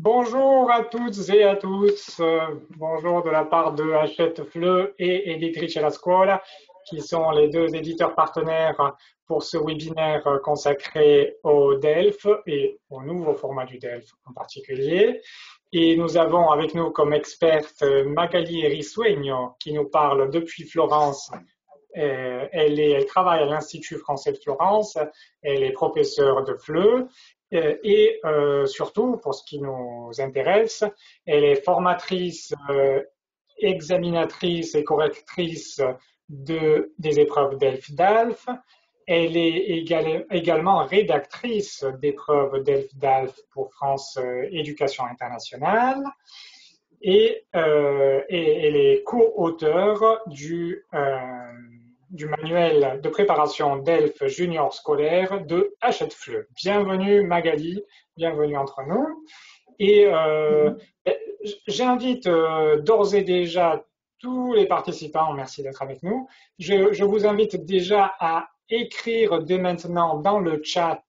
Bonjour à toutes et à tous. Bonjour de la part de Hachette Fleu et Editrice La Scuola, qui sont les deux éditeurs partenaires pour ce webinaire consacré au DELF et au nouveau format du DELF en particulier. Et nous avons avec nous comme experte Magali Risueño, qui nous parle depuis Florence. Elle travaille à l'Institut français de Florence, elle est professeure de FLE et surtout, pour ce qui nous intéresse, elle est formatrice, examinatrice et correctrice des épreuves DELF-DALF. Elle est également rédactrice d'épreuves DELF-DALF pour France Éducation Internationale. Et elle est co-auteure du manuel de préparation DELF junior scolaire de Hachette Fleu. Bienvenue Magali, bienvenue entre nous. Et j'invite d'ores et déjà tous les participants, merci d'être avec nous, je vous invite déjà à écrire dès maintenant dans le chat,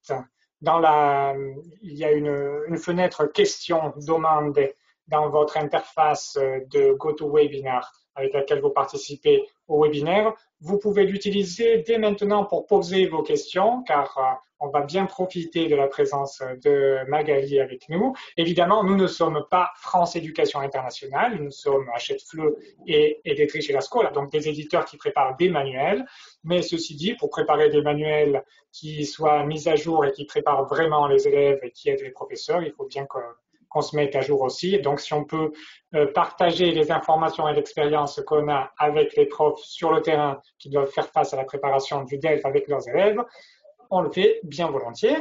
il y a une fenêtre questions, demande dans votre interface de GoToWebinar avec laquelle vous participez au webinaire. Vous pouvez l'utiliser dès maintenant pour poser vos questions, car on va bien profiter de la présence de Magali avec nous. Évidemment, nous ne sommes pas France Éducation Internationale, nous sommes Hachette Fleu et Editrice La Scuola, donc des éditeurs qui préparent des manuels. Mais ceci dit, pour préparer des manuels qui soient mis à jour et qui préparent vraiment les élèves et qui aident les professeurs, il faut bien qu'on se mette à jour aussi. Donc, si on peut partager les informations et l'expérience qu'on a avec les profs sur le terrain qui doivent faire face à la préparation du DELF avec leurs élèves, on le fait bien volontiers.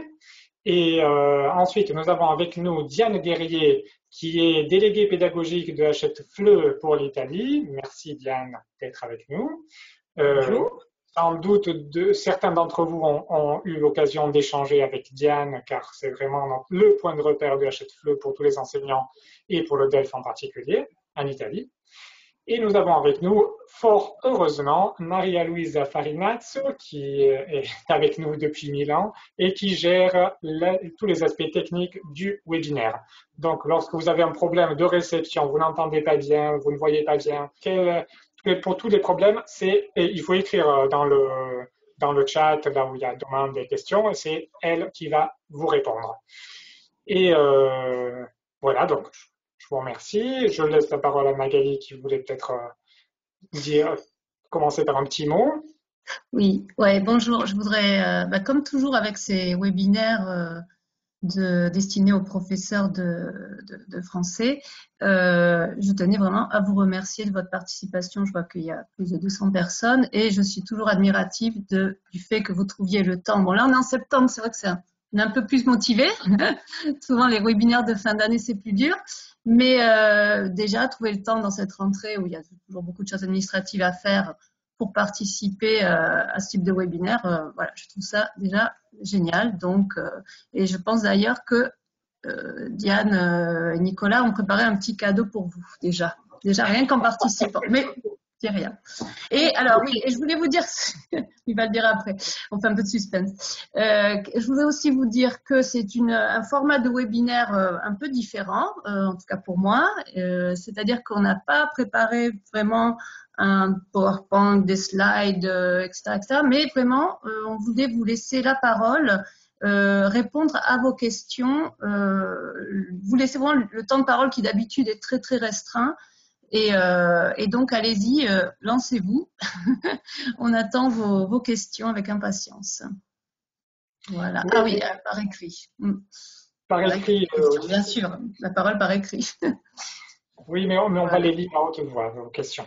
Et ensuite, nous avons avec nous Diane Guerrier, qui est déléguée pédagogique de Hachette Fleu pour l'Italie. Merci Diane d'être avec nous. Bonjour. Sans doute, certains d'entre vous ont eu l'occasion d'échanger avec Diane, car c'est vraiment le point de repère de Hachette Fleu pour tous les enseignants et pour le DELF en particulier, en Italie. Et nous avons avec nous, fort heureusement, Maria Luisa Farinazzo, qui est avec nous depuis 1000 ans et qui gère tous les aspects techniques du webinaire. Donc, lorsque vous avez un problème de réception, vous n'entendez pas bien, vous ne voyez pas bien, pour tous les problèmes, il faut écrire dans le chat, là où il y a demande et questions, et c'est elle qui va vous répondre. Et voilà, donc je vous remercie. Je laisse la parole à Magali qui voulait peut-être commencer par un petit mot. Oui, ouais, bonjour. Je voudrais, comme toujours avec ces webinaires destinés aux professeurs de français, je tenais vraiment à vous remercier de votre participation. Je vois qu'il y a plus de 200 personnes et je suis toujours admirative du fait que vous trouviez le temps. Bon, là, on est en septembre, c'est vrai que on est un peu plus motivé. Souvent, les webinaires de fin d'année, c'est plus dur. Mais déjà, trouver le temps dans cette rentrée où il y a toujours beaucoup de choses administratives à faire pour participer à ce type de webinaire, voilà, je trouve ça déjà génial. Donc, et je pense d'ailleurs que Diane et Nicolas ont préparé un petit cadeau pour vous déjà rien qu'en participant. Mais c'est rien. Et alors oui, et je voulais vous dire, il va le dire après, on fait un peu de suspense. Je voulais aussi vous dire que c'est un format de webinaire un peu différent, en tout cas pour moi. C'est-à-dire qu'on n'a pas préparé vraiment un PowerPoint, des slides, etc., mais vraiment, on voulait vous laisser la parole, répondre à vos questions, vous laisser vraiment le temps de parole qui d'habitude est très très restreint. Et donc, allez-y, lancez-vous. On attend vos questions avec impatience. Voilà. Ah oui, par écrit. Par écrit, bien sûr, la parole par écrit. Oui, mais on va les lire à haute voix, vos questions.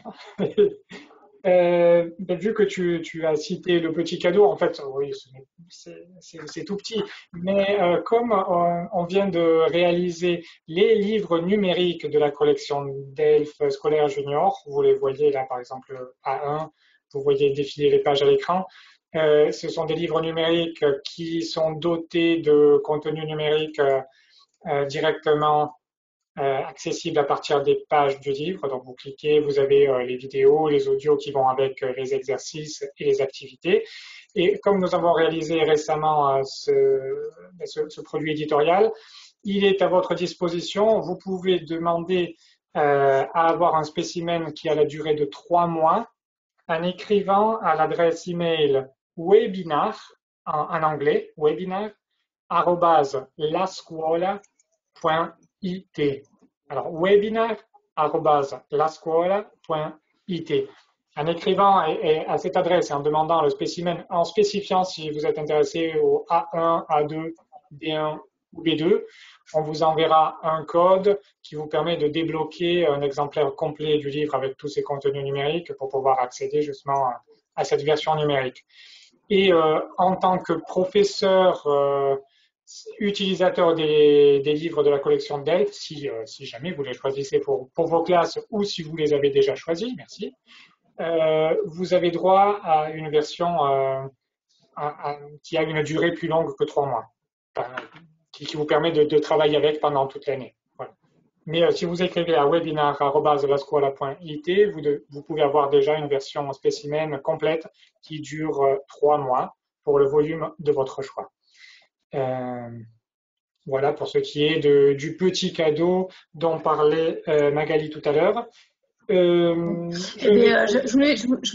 Vu que tu as cité le petit cadeau, en fait, oui, c'est tout petit, mais comme on vient de réaliser les livres numériques de la collection DELF scolaire junior, vous les voyez là par exemple A1, vous voyez défiler les pages à l'écran, ce sont des livres numériques qui sont dotés de contenu numérique directement accessible à partir des pages du livre. Donc vous cliquez, vous avez les vidéos, les audios qui vont avec les exercices et les activités. Et comme nous avons réalisé récemment ce produit éditorial, Il est à votre disposition. Vous pouvez demander à avoir un spécimen qui a la durée de 3 mois en écrivant à l'adresse email webinar, en anglais, webinar, arrobase lascuola.it. Alors, webinar, arrobase lascuola.it. En écrivant à cette adresse et en demandant le spécimen, en spécifiant si vous êtes intéressé au A1, A2, B1 ou B2, on vous enverra un code qui vous permet de débloquer un exemplaire complet du livre avec tous ses contenus numériques pour pouvoir accéder justement à cette version numérique. Et en tant que professeur utilisateur des livres de la collection DELF, si jamais vous les choisissez pour vos classes ou si vous les avez déjà choisis, merci, vous avez droit à une version qui a une durée plus longue que 3 mois, qui vous permet de travailler avec pendant toute l'année. Voilà. Mais si vous écrivez à webinar.lascuola.it, vous pouvez avoir déjà une version spécimen complète qui dure 3 mois pour le volume de votre choix. Voilà pour ce qui est du petit cadeau dont parlait Magali tout à l'heure. Je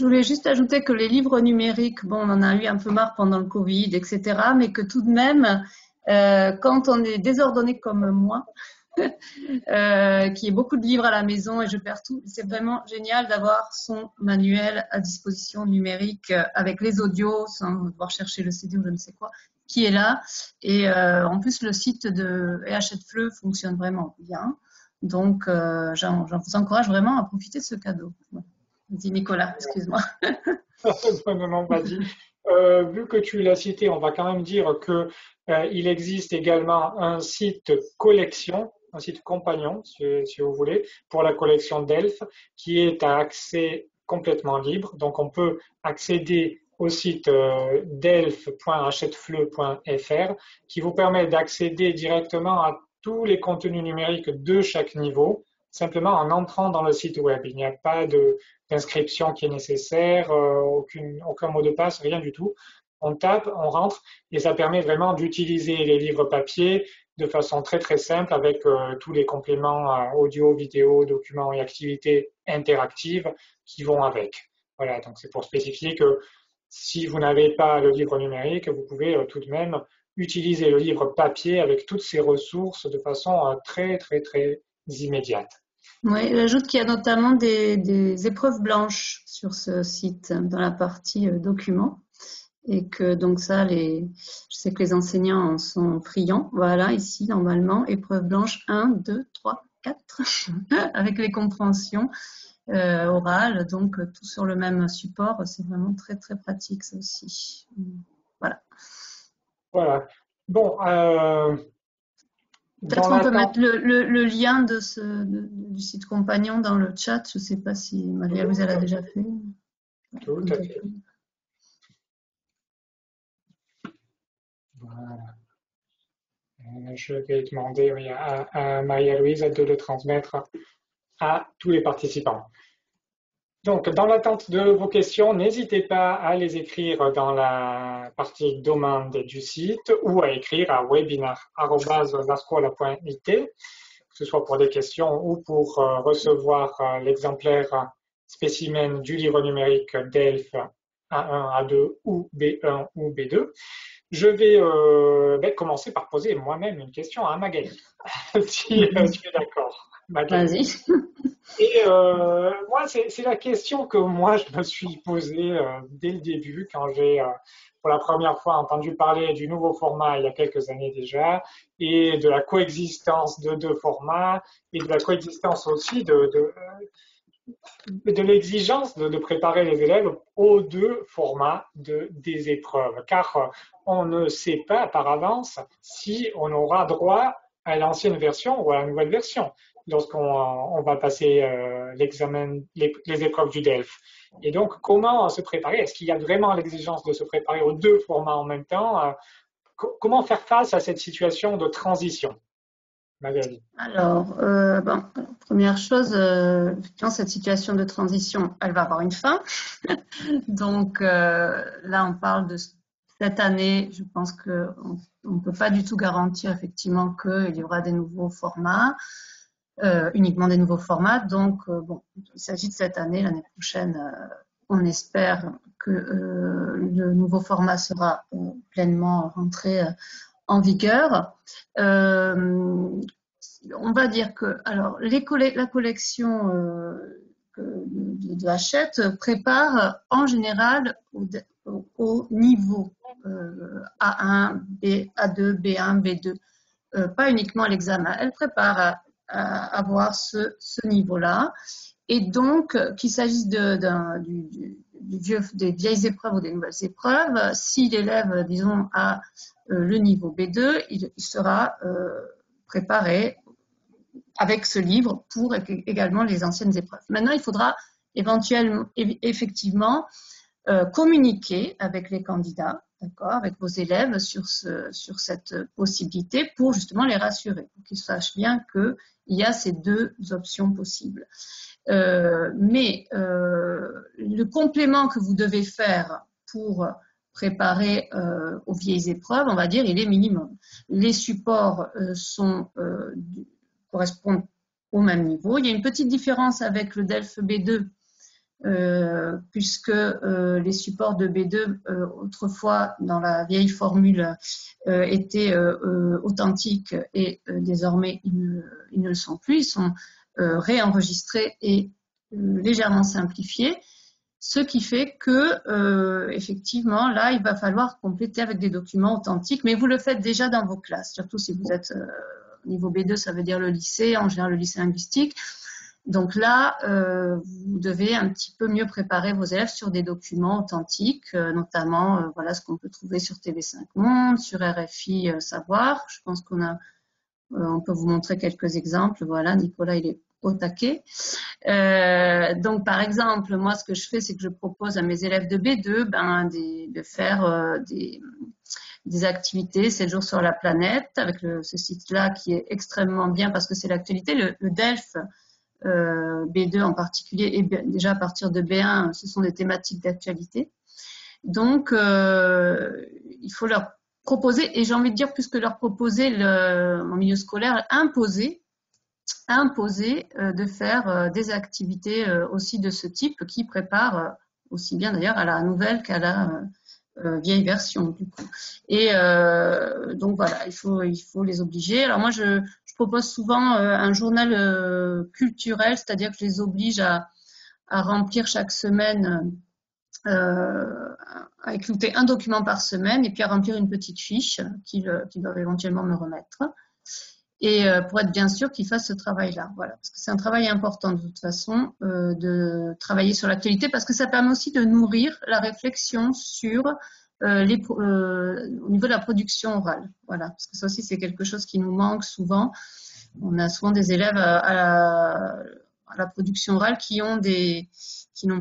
voulais juste ajouter que les livres numériques, bon, on en a eu un peu marre pendant le Covid, etc., mais que tout de même, quand on est désordonné comme moi, qui ait beaucoup de livres à la maison et je perds tout, c'est vraiment génial d'avoir son manuel à disposition numérique avec les audios sans devoir chercher le CD ou je ne sais quoi, qui est là. Et en plus, le site de Hachette-Fleu fonctionne vraiment bien. Donc, j'en vous encourage vraiment à profiter de ce cadeau. Vas-y, Nicolas, excuse-moi. Non, vas-y. Vu que tu l'as cité, on va quand même dire que il existe également un site collection, un site compagnon, si vous voulez, pour la collection DELF, qui est à accès complètement libre. Donc, on peut accéder au site delf.hachettefleu.fr, qui vous permet d'accéder directement à tous les contenus numériques de chaque niveau, simplement en entrant dans le site web. Il n'y a pas d'inscription qui est nécessaire, aucun mot de passe, rien du tout. On tape, on rentre, et ça permet vraiment d'utiliser les livres papier de façon très très simple avec tous les compléments audio, vidéo, documents et activités interactives qui vont avec. Voilà, donc c'est pour spécifier que si vous n'avez pas le livre numérique, vous pouvez tout de même utiliser le livre papier avec toutes ses ressources de façon très très très immédiate. Oui, j'ajoute qu'il y a notamment des épreuves blanches sur ce site dans la partie documents et que donc ça, je sais que les enseignants en sont friands. Voilà, ici normalement, épreuve blanche 1, 2, 3, 4 avec les compréhensions orales, donc tout sur le même support. C'est vraiment très très pratique ça aussi. Voilà. Voilà. Bon, peut-être qu'on peut mettre le lien du site compagnon dans le chat. Je ne sais pas si Marie-Louise l'a déjà fait. Tout à fait. Voilà. Je vais demander à Marie-Louise de le transmettre à tous les participants. Donc, dans l'attente de vos questions, n'hésitez pas à les écrire dans la partie demande du site ou à écrire à webinar@lascuola.it, que ce soit pour des questions ou pour recevoir l'exemplaire spécimen du livre numérique DELF A1, A2 ou B1 ou B2. Je vais commencer par poser moi-même une question à Magali, si tu es d'accord. Vas-y. Et moi, c'est la question que moi, je me suis posée dès le début, quand j'ai pour la première fois entendu parler du nouveau format il y a quelques années déjà, et de la coexistence de deux formats, et de la coexistence aussi de l'exigence de préparer les élèves aux deux formats des épreuves, car on ne sait pas par avance si on aura droit à l'ancienne version ou à la nouvelle version lorsqu'on va passer l'examen, les épreuves du DELF. Et donc, comment se préparer? Est-ce qu'il y a vraiment l'exigence de se préparer aux deux formats en même temps? Comment faire face à cette situation de transition? Magali. Alors, première chose, dans cette situation de transition, elle va avoir une fin. Donc là, on parle de cette année, je pense qu'on ne peut pas du tout garantir effectivement qu'il y aura des nouveaux formats, uniquement des nouveaux formats. Donc, bon, il s'agit de cette année. L'année prochaine, on espère que le nouveau format sera pleinement rentré en vigueur. On va dire que alors la collection de Hachette prépare en général au niveau A1, A2, B1, B2, pas uniquement l'examen. Elle prépare à avoir ce niveau-là. Et donc, qu'il s'agisse des vieilles épreuves ou des nouvelles épreuves, si l'élève, disons, a le niveau B2, il sera préparé avec ce livre pour également les anciennes épreuves. Maintenant, il faudra éventuellement, effectivement, communiquer avec les candidats, d'accord, avec vos élèves sur cette possibilité pour justement les rassurer, pour qu'ils sachent bien qu'il y a ces deux options possibles. Mais le complément que vous devez faire pour préparer aux vieilles épreuves, on va dire, il est minimum. Les supports correspondent au même niveau. Il y a une petite différence avec le DELF B2, puisque les supports de B2, autrefois, dans la vieille formule, étaient authentiques et désormais, ils ne le sont plus. Ils sont réenregistrés et légèrement simplifiés. Ce qui fait que, effectivement, là, il va falloir compléter avec des documents authentiques, mais vous le faites déjà dans vos classes, surtout si vous êtes niveau B2, ça veut dire le lycée, en général le lycée linguistique. Donc là, vous devez un petit peu mieux préparer vos élèves sur des documents authentiques, notamment voilà ce qu'on peut trouver sur TV5 Monde, sur RFI Savoir. Je pense on peut vous montrer quelques exemples. Voilà, Nicolas, il est au taquet. Donc, par exemple, moi, ce que je fais, c'est que je propose à mes élèves de B2 de faire des activités 7 jours sur la planète avec ce site-là qui est extrêmement bien parce que c'est l'actualité. Le DELF B2 en particulier et déjà à partir de B1, ce sont des thématiques d'actualité. Donc, il faut leur proposer, et j'ai envie de dire plus que leur proposer en milieu scolaire, imposer de faire des activités aussi de ce type qui préparent aussi bien d'ailleurs à la nouvelle qu'à la vieille version du coup. Et donc voilà, il faut les obliger. Alors moi je propose souvent un journal culturel, c'est-à-dire que je les oblige à remplir chaque semaine, à écouter un document par semaine et puis à remplir une petite fiche qu'ils doivent éventuellement me remettre. Et pour être bien sûr qu'ils fassent ce travail-là, voilà, parce que c'est un travail important de toute façon de travailler sur l'actualité, parce que ça permet aussi de nourrir la réflexion sur au niveau de la production orale, voilà, parce que ça aussi c'est quelque chose qui nous manque souvent. On a souvent des élèves à la production orale qui n'ont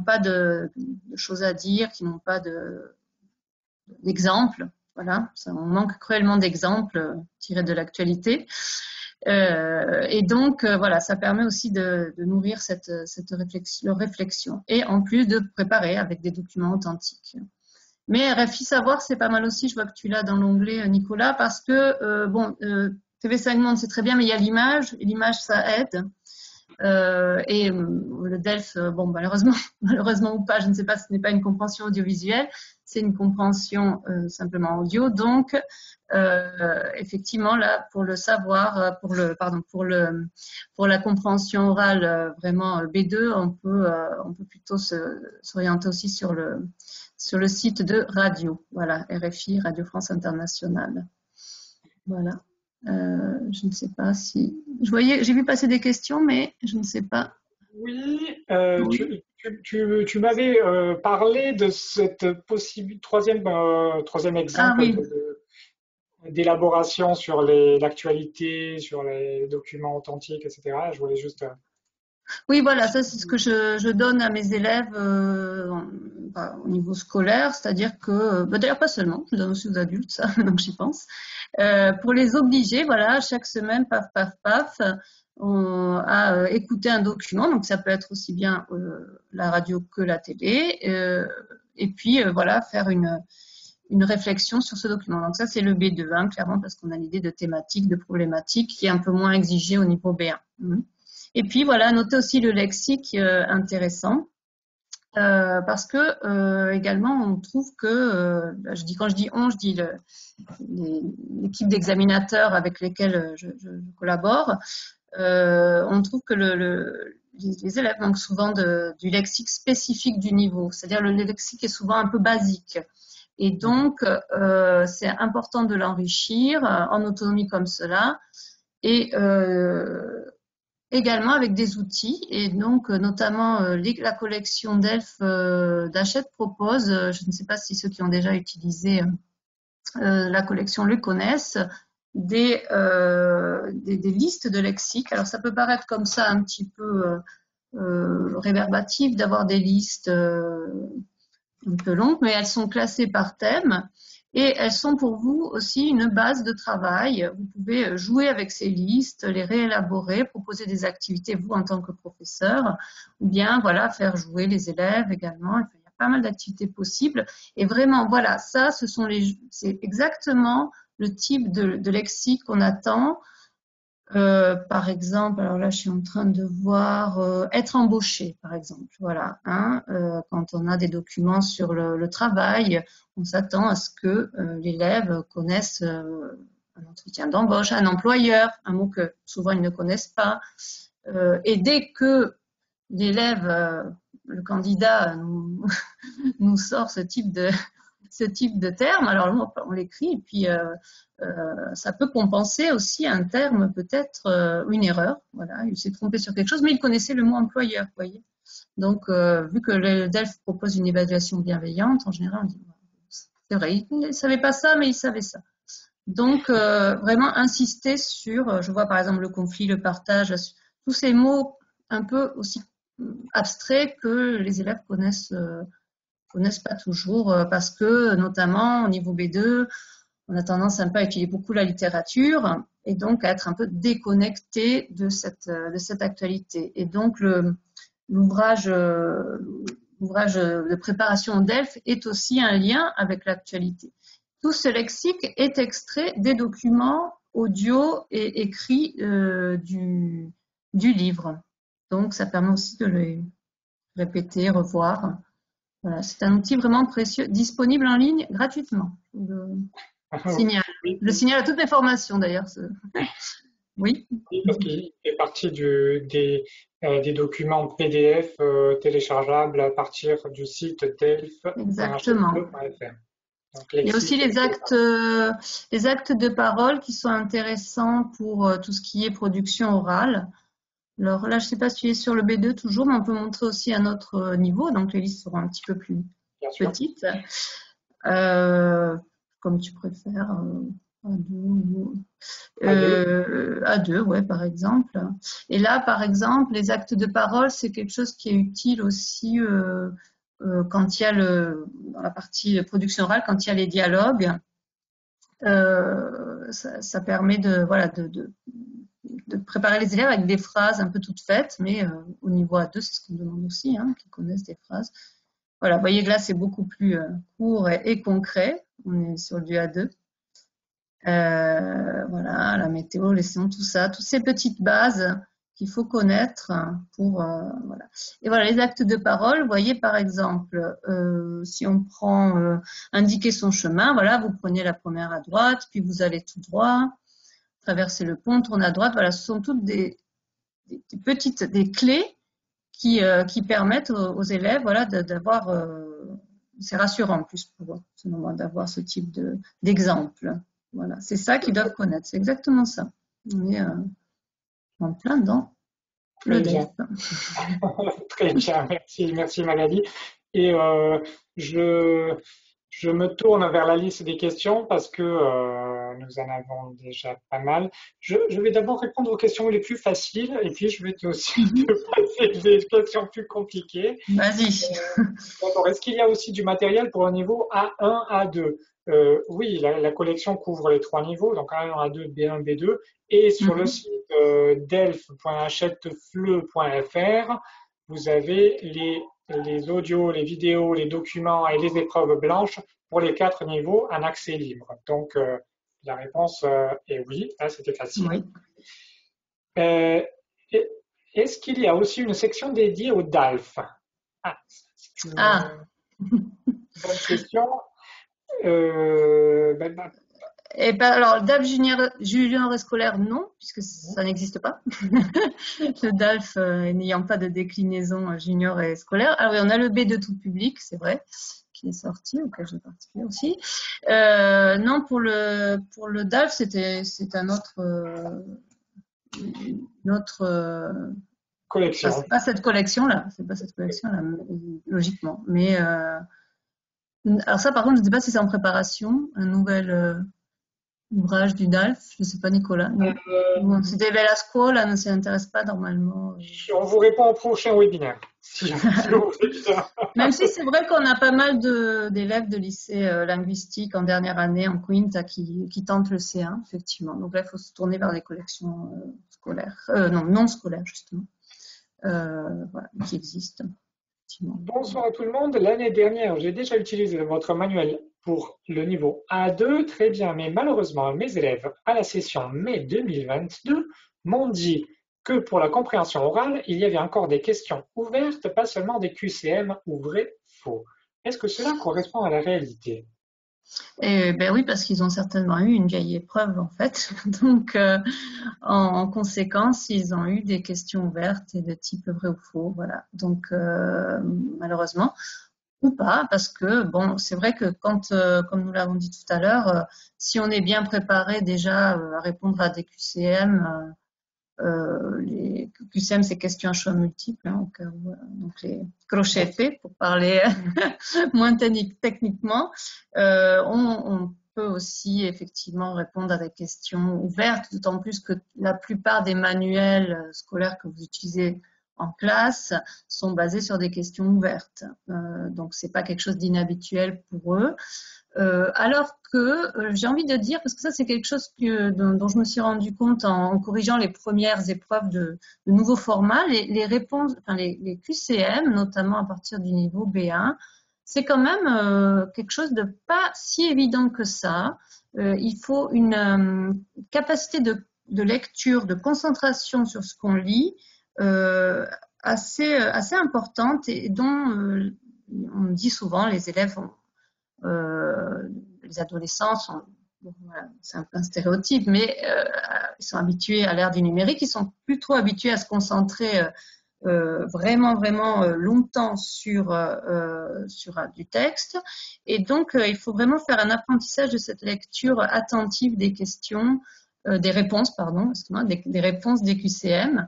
pas de choses à dire, qui n'ont pas d'exemples. Voilà, on manque cruellement d'exemples tirés de l'actualité. Et donc, voilà, ça permet aussi de nourrir cette réflexion. Et en plus de préparer avec des documents authentiques. Mais RFI Savoir, c'est pas mal aussi. Je vois que tu l'as dans l'onglet, Nicolas, parce que, TV5 Monde, c'est très bien, mais il y a l'image. Et l'image, ça aide. Et le DELF, malheureusement ou pas, je ne sais pas, ce n'est pas une compréhension audiovisuelle, c'est une compréhension simplement audio. Donc, effectivement, là, pour le savoir, pour la compréhension orale vraiment B2, on peut plutôt s'orienter aussi sur le site de radio. Voilà, RFI, Radio France Internationale. Voilà. Je ne sais pas si... j'ai vu passer des questions, mais je ne sais pas. Oui, tu m'avais parlé de cette possible troisième exemple d'élaboration sur l'actualité, sur les documents authentiques, etc. Je voulais juste... Oui, voilà, ça c'est ce que je donne à mes élèves au niveau scolaire, c'est-à-dire que, d'ailleurs pas seulement, je donne aussi aux adultes, ça, donc j'y pense, pour les obliger, voilà, chaque semaine, paf, paf, paf, à écouter un document, donc ça peut être aussi bien la radio que la télé, et puis voilà, faire une réflexion sur ce document. Donc ça, c'est le B2, hein, clairement, parce qu'on a l'idée de thématique, de problématique qui est un peu moins exigée au niveau B1. Et puis voilà, notez aussi le lexique intéressant. Parce que également on trouve que quand je dis on, je dis l'équipe d'examinateurs avec lesquels je collabore, on trouve que les élèves manquent souvent du lexique spécifique du niveau, c'est-à-dire le lexique est souvent un peu basique. Et donc, c'est important de l'enrichir en autonomie comme cela. Et également avec des outils, et donc notamment la collection d'Elf d'Hachette propose, je ne sais pas si ceux qui ont déjà utilisé la collection le connaissent, des listes de lexique. Alors ça peut paraître comme ça un petit peu réverbatif d'avoir des listes un peu longues, mais elles sont classées par thème. Et elles sont pour vous aussi une base de travail. Vous pouvez jouer avec ces listes, les réélaborer, proposer des activités, vous, en tant que professeur, ou bien, voilà, faire jouer les élèves également. Enfin, il y a pas mal d'activités possibles. Et vraiment, voilà, ça, c'est exactement le type de lexique qu'on attend. Par exemple, alors là, je suis en train de voir être embauché, par exemple. Voilà, hein, quand on a des documents sur le travail, on s'attend à ce que l'élève connaisse un entretien d'embauche, un employeur, un mot que souvent ils ne connaissent pas. Et dès que l'élève, le candidat, nous sort ce type de terme, alors on l'écrit et puis ça peut compenser aussi un terme peut-être une erreur. Voilà, il s'est trompé sur quelque chose, mais il connaissait le mot employeur, vous voyez. Donc, vu que le DELF propose une évaluation bienveillante, en général, on dit c'est vrai, il ne savait pas ça, mais il savait ça. Donc, vraiment insister sur, je vois par exemple le conflit, le partage, tous ces mots un peu aussi abstraits que les élèves connaissent pas toujours, parce que notamment au niveau B2, on a tendance un peu à étudier beaucoup la littérature et donc à être un peu déconnecté de cette actualité. Et donc l'ouvrage de préparation DELF est aussi un lien avec l'actualité. Tout ce lexique est extrait des documents audio et écrits du livre. Donc ça permet aussi de les répéter, revoir. Voilà, c'est un outil vraiment précieux, disponible en ligne gratuitement. Je signale à toutes mes formations d'ailleurs. Oui. Oui, parce qu'il fait partie des documents PDF téléchargeables à partir du site Exactement. delf.hte.fr. Il y a aussi les actes de parole qui sont intéressants pour tout ce qui est production orale. Alors là, je ne sais pas si tu es sur le B2 toujours, mais on peut montrer aussi un autre niveau, donc les listes seront un petit peu plus petites. Comme tu préfères, A2, ouais, par exemple. Et là, par exemple, les actes de parole, c'est quelque chose qui est utile aussi quand il y a dans la partie production orale, quand il y a les dialogues. Ça permet de préparer les élèves avec des phrases un peu toutes faites, mais au niveau A2, c'est ce qu'on demande aussi, hein, qu'ils connaissent des phrases. Voilà, vous voyez que là, c'est beaucoup plus court et concret. On est sur du A2. Voilà, la météo, les sons, tout ça, toutes ces petites bases qu'il faut connaître pour voilà. Et voilà, les actes de parole, vous voyez par exemple, si on prend indiquer son chemin, voilà, vous prenez la première à droite, puis vous allez tout droit, traversez le pont, tournez à droite, voilà, ce sont toutes des clés qui permettent aux élèves, voilà, d'avoir, c'est rassurant en plus pour eux, ce moment d'avoir ce type d'exemple. Voilà, c'est ça qu'ils doivent connaître, c'est exactement ça. On est en plein dans le DELF. Très bien, merci Magali. Et je me tourne vers la liste des questions parce que nous en avons déjà pas mal. Je vais d'abord répondre aux questions les plus faciles et puis je vais aussi te passer des questions plus compliquées. Vas-y. D'accord. Est-ce qu'il y a aussi du matériel pour un niveau A1, A2? Oui, la collection couvre les trois niveaux, donc A1, A2, B1, B2. Et sur le site delf.hachetefleu.fr, vous avez les audios, les vidéos, les documents et les épreuves blanches pour les 4 niveaux en accès libre. Donc, la réponse est oui, là c'était facile. Oui. Euh, et- Est-ce qu'il y a aussi une section dédiée au DALF? Ah, c'est une Ah, bonne question. Ben, et ben alors, le DALF junior et scolaire, non, puisque ça n'existe pas. Le DALF n'ayant pas de déclinaison junior et scolaire. Alors oui, on a le B de tout public, c'est vrai, qui est sorti, auquel j'ai participé aussi. Non, pour le DALF, c'est un autre, une autre collection. c'est pas cette collection-là, logiquement. Mais alors ça, par contre, je ne sais pas si c'est en préparation, un nouvel ouvrage du DALF. Je ne sais pas, Nicolas. Non. Bon, c'était la scuola, ne s'y intéresse pas normalement. On vous répond au prochain webinaire. Si vous voulez bien. Même si c'est vrai qu'on a pas mal d'élèves de lycée linguistique en dernière année, en Quinta, qui tentent le C1, effectivement. Donc là, il faut se tourner vers les collections scolaires, non scolaires, justement, voilà, qui existent. Bonsoir à tout le monde. L'année dernière, j'ai déjà utilisé votre manuel pour le niveau A2, très bien, mais malheureusement, mes élèves à la session mai 2022 m'ont dit que pour la compréhension orale, il y avait encore des questions ouvertes, pas seulement des QCM ou vrai, faux. Est-ce que cela correspond à la réalité? Et ben oui, parce qu'ils ont certainement eu une vieille épreuve en fait. Donc, en conséquence, ils ont eu des questions ouvertes et de type vrai ou faux. Voilà. Donc, malheureusement, ou pas, parce que bon, c'est vrai que quand, comme nous l'avons dit tout à l'heure, si on est bien préparé déjà à répondre à des QCM, les QCM, c'est questions à choix multiples, hein, donc les crochets pour parler moins techniquement. On peut aussi effectivement répondre à des questions ouvertes, d'autant plus que la plupart des manuels scolaires que vous utilisez en classe sont basés sur des questions ouvertes. Donc c'est pas quelque chose d'inhabituel pour eux. Alors que j'ai envie de dire, parce que ça c'est quelque chose dont je me suis rendu compte en corrigeant les premières épreuves de nouveaux formats, les réponses, enfin les QCM, notamment à partir du niveau B1, c'est quand même quelque chose de pas si évident que ça. Il faut une capacité de lecture, de concentration sur ce qu'on lit assez importante et dont on me dit souvent les élèves les adolescents sont, bon, voilà, c'est un peu un stéréotype, mais ils sont habitués à l'ère du numérique, ils sont plus trop habitués à se concentrer vraiment longtemps sur du texte. Et donc, il faut vraiment faire un apprentissage de cette lecture attentive des questions, des réponses, pardon, excuse-moi, des réponses des QCM.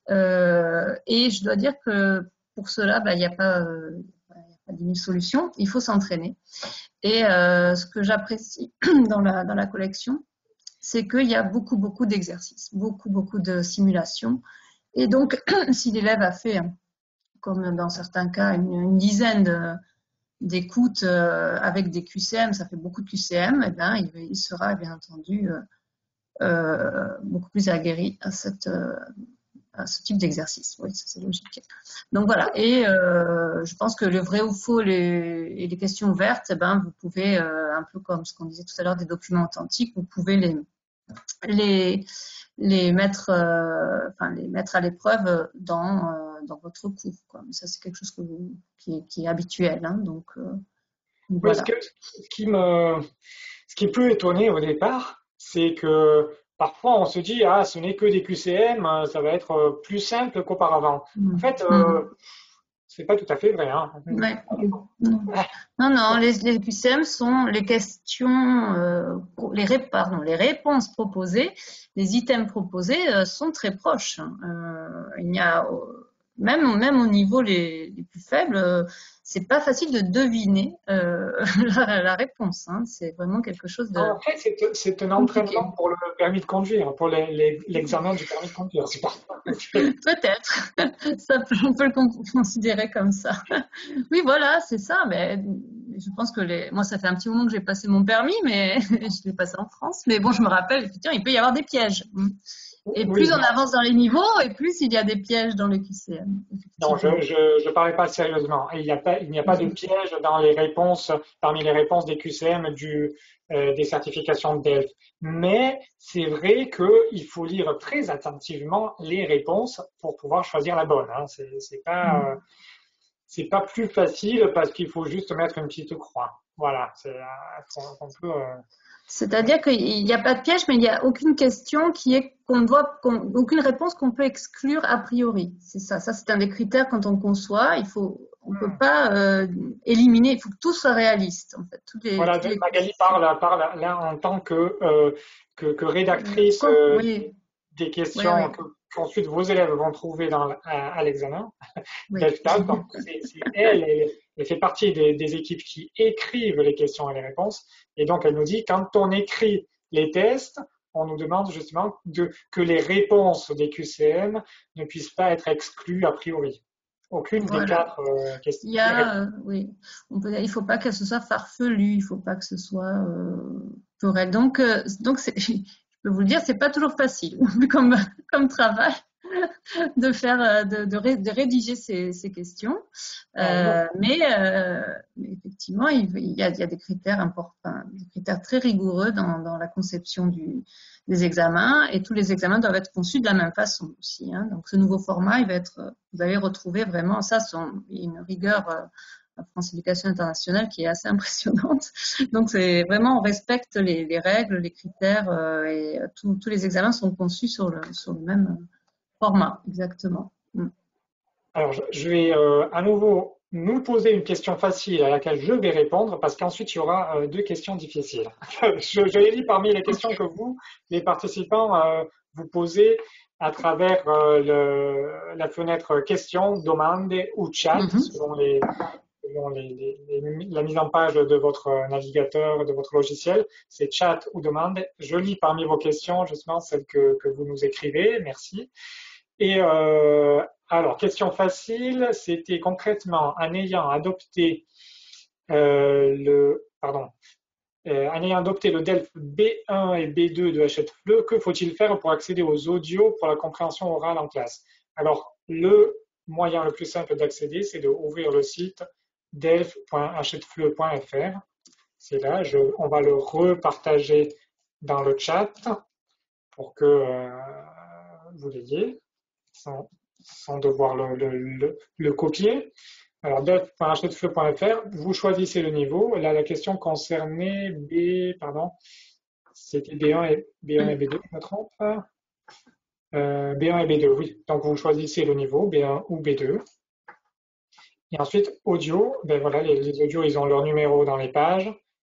Et je dois dire que pour cela, il n'y a pas 10 000 solutions, il faut s'entraîner. Et ce que j'apprécie dans la collection, c'est qu'il y a beaucoup d'exercices, beaucoup de simulations. Et donc, si l'élève a fait, comme dans certains cas, une dizaine d'écoutes avec des QCM, ça fait beaucoup de QCM, et bien, il sera bien entendu beaucoup plus aguerri à ce type d'exercice. Oui, ça c'est logique. Donc voilà, et je pense que le vrai ou faux et les questions ouvertes, eh ben, vous pouvez, un peu comme ce qu'on disait tout à l'heure des documents authentiques, vous pouvez les mettre à l'épreuve dans votre cours, quoi. Ça c'est quelque chose qui est habituel, hein, donc Oui, voilà. ce qui peut étonner au départ, c'est que parfois on se dit, ah, ce n'est que des QCM, ça va être plus simple qu'auparavant. En fait, c'est pas tout à fait vrai, hein. Ouais. Non, les QCM sont les questions, les réponses proposées, les items proposés sont très proches. Il y a même au niveau les plus faibles, c'est pas facile de deviner la réponse, hein. C'est vraiment quelque chose de En fait, c'est un compliqué. entraînement pour le permis de conduire, pour l'examen du permis de conduire. C'est pas Peut-être, on peut le considérer comme ça. Oui, voilà, c'est ça. Mais je pense que moi, ça fait un petit moment que j'ai passé mon permis, mais je l'ai passé en France. Mais bon, je me rappelle, effectivement, il peut y avoir des pièges. Et Oui, plus on avance dans les niveaux, et plus il y a des pièges dans le QCM, non, effectivement. je parlais pas sérieusement. Il n'y a pas de piège dans les réponses, parmi les réponses des QCM des certifications de DELF. Mais c'est vrai qu'il faut lire très attentivement les réponses pour pouvoir choisir la bonne. Hein. C'est pas plus facile parce qu'il faut juste mettre une petite croix. Voilà, on peut. C'est-à-dire qu'il n'y a pas de piège, mais il n'y a aucune question aucune réponse qu'on peut exclure a priori. C'est ça. Ça, c'est un des critères quand on conçoit. On peut pas éliminer. Il faut que tout soit réaliste, en fait. Voilà, Toutes les Magali questions. parle là en tant que rédactrice Oui, des oui, questions oui, qu'ensuite vos élèves vont trouver à l'examen oui. d'ELFTAS. Donc, elle fait partie des équipes qui écrivent les questions et les réponses. Et donc, elle nous dit, quand on écrit les tests, on nous demande justement que les réponses des QCM ne puissent pas être exclues a priori. Aucune des Voilà. quatre questions. Il y a, oui, il faut pas que ce soit farfelu, il faut pas que ce soit puéril. Donc je peux vous le dire, c'est pas toujours facile comme travail de rédiger ces questions. Non. Mais effectivement, il y a des critères importants, des critères très rigoureux dans la conception des examens, et tous les examens doivent être conçus de la même façon aussi. Hein. Donc, ce nouveau format, vous allez retrouver vraiment une rigueur à France Éducation Internationale qui est assez impressionnante. Donc, c'est vraiment, on respecte les règles, les critères, et tous les examens sont conçus sur le même format, exactement. Alors, je vais à nouveau nous poser une question facile à laquelle je vais répondre parce qu'ensuite il y aura deux questions difficiles. Je les lis parmi les questions que vous, les participants, vous posez à travers la fenêtre questions, demande ou chat, Mhm. selon la mise en page de votre navigateur, de votre logiciel. C'est chat ou demande. Je lis parmi vos questions justement celles que vous nous écrivez. Merci. Et alors, question facile, c'était concrètement en ayant adopté en ayant adopté le DELF B1 et B2 de Hachette-Fleu, que faut-il faire pour accéder aux audios pour la compréhension orale en classe? Alors, le moyen le plus simple d'accéder, c'est d'ouvrir le site delf.hachette-fleu.fr. C'est là, on va le repartager dans le chat pour que vous l'ayez sans devoir le copier. Alors, dev.hachefeu.fr, vous choisissez le niveau. Là, la question concernait c'était B1 et B2, je me trompe. B1 et B2, oui. Donc, vous choisissez le niveau, B1 ou B2. Et ensuite, audio, ben voilà, les audios, ils ont leur numéro dans les pages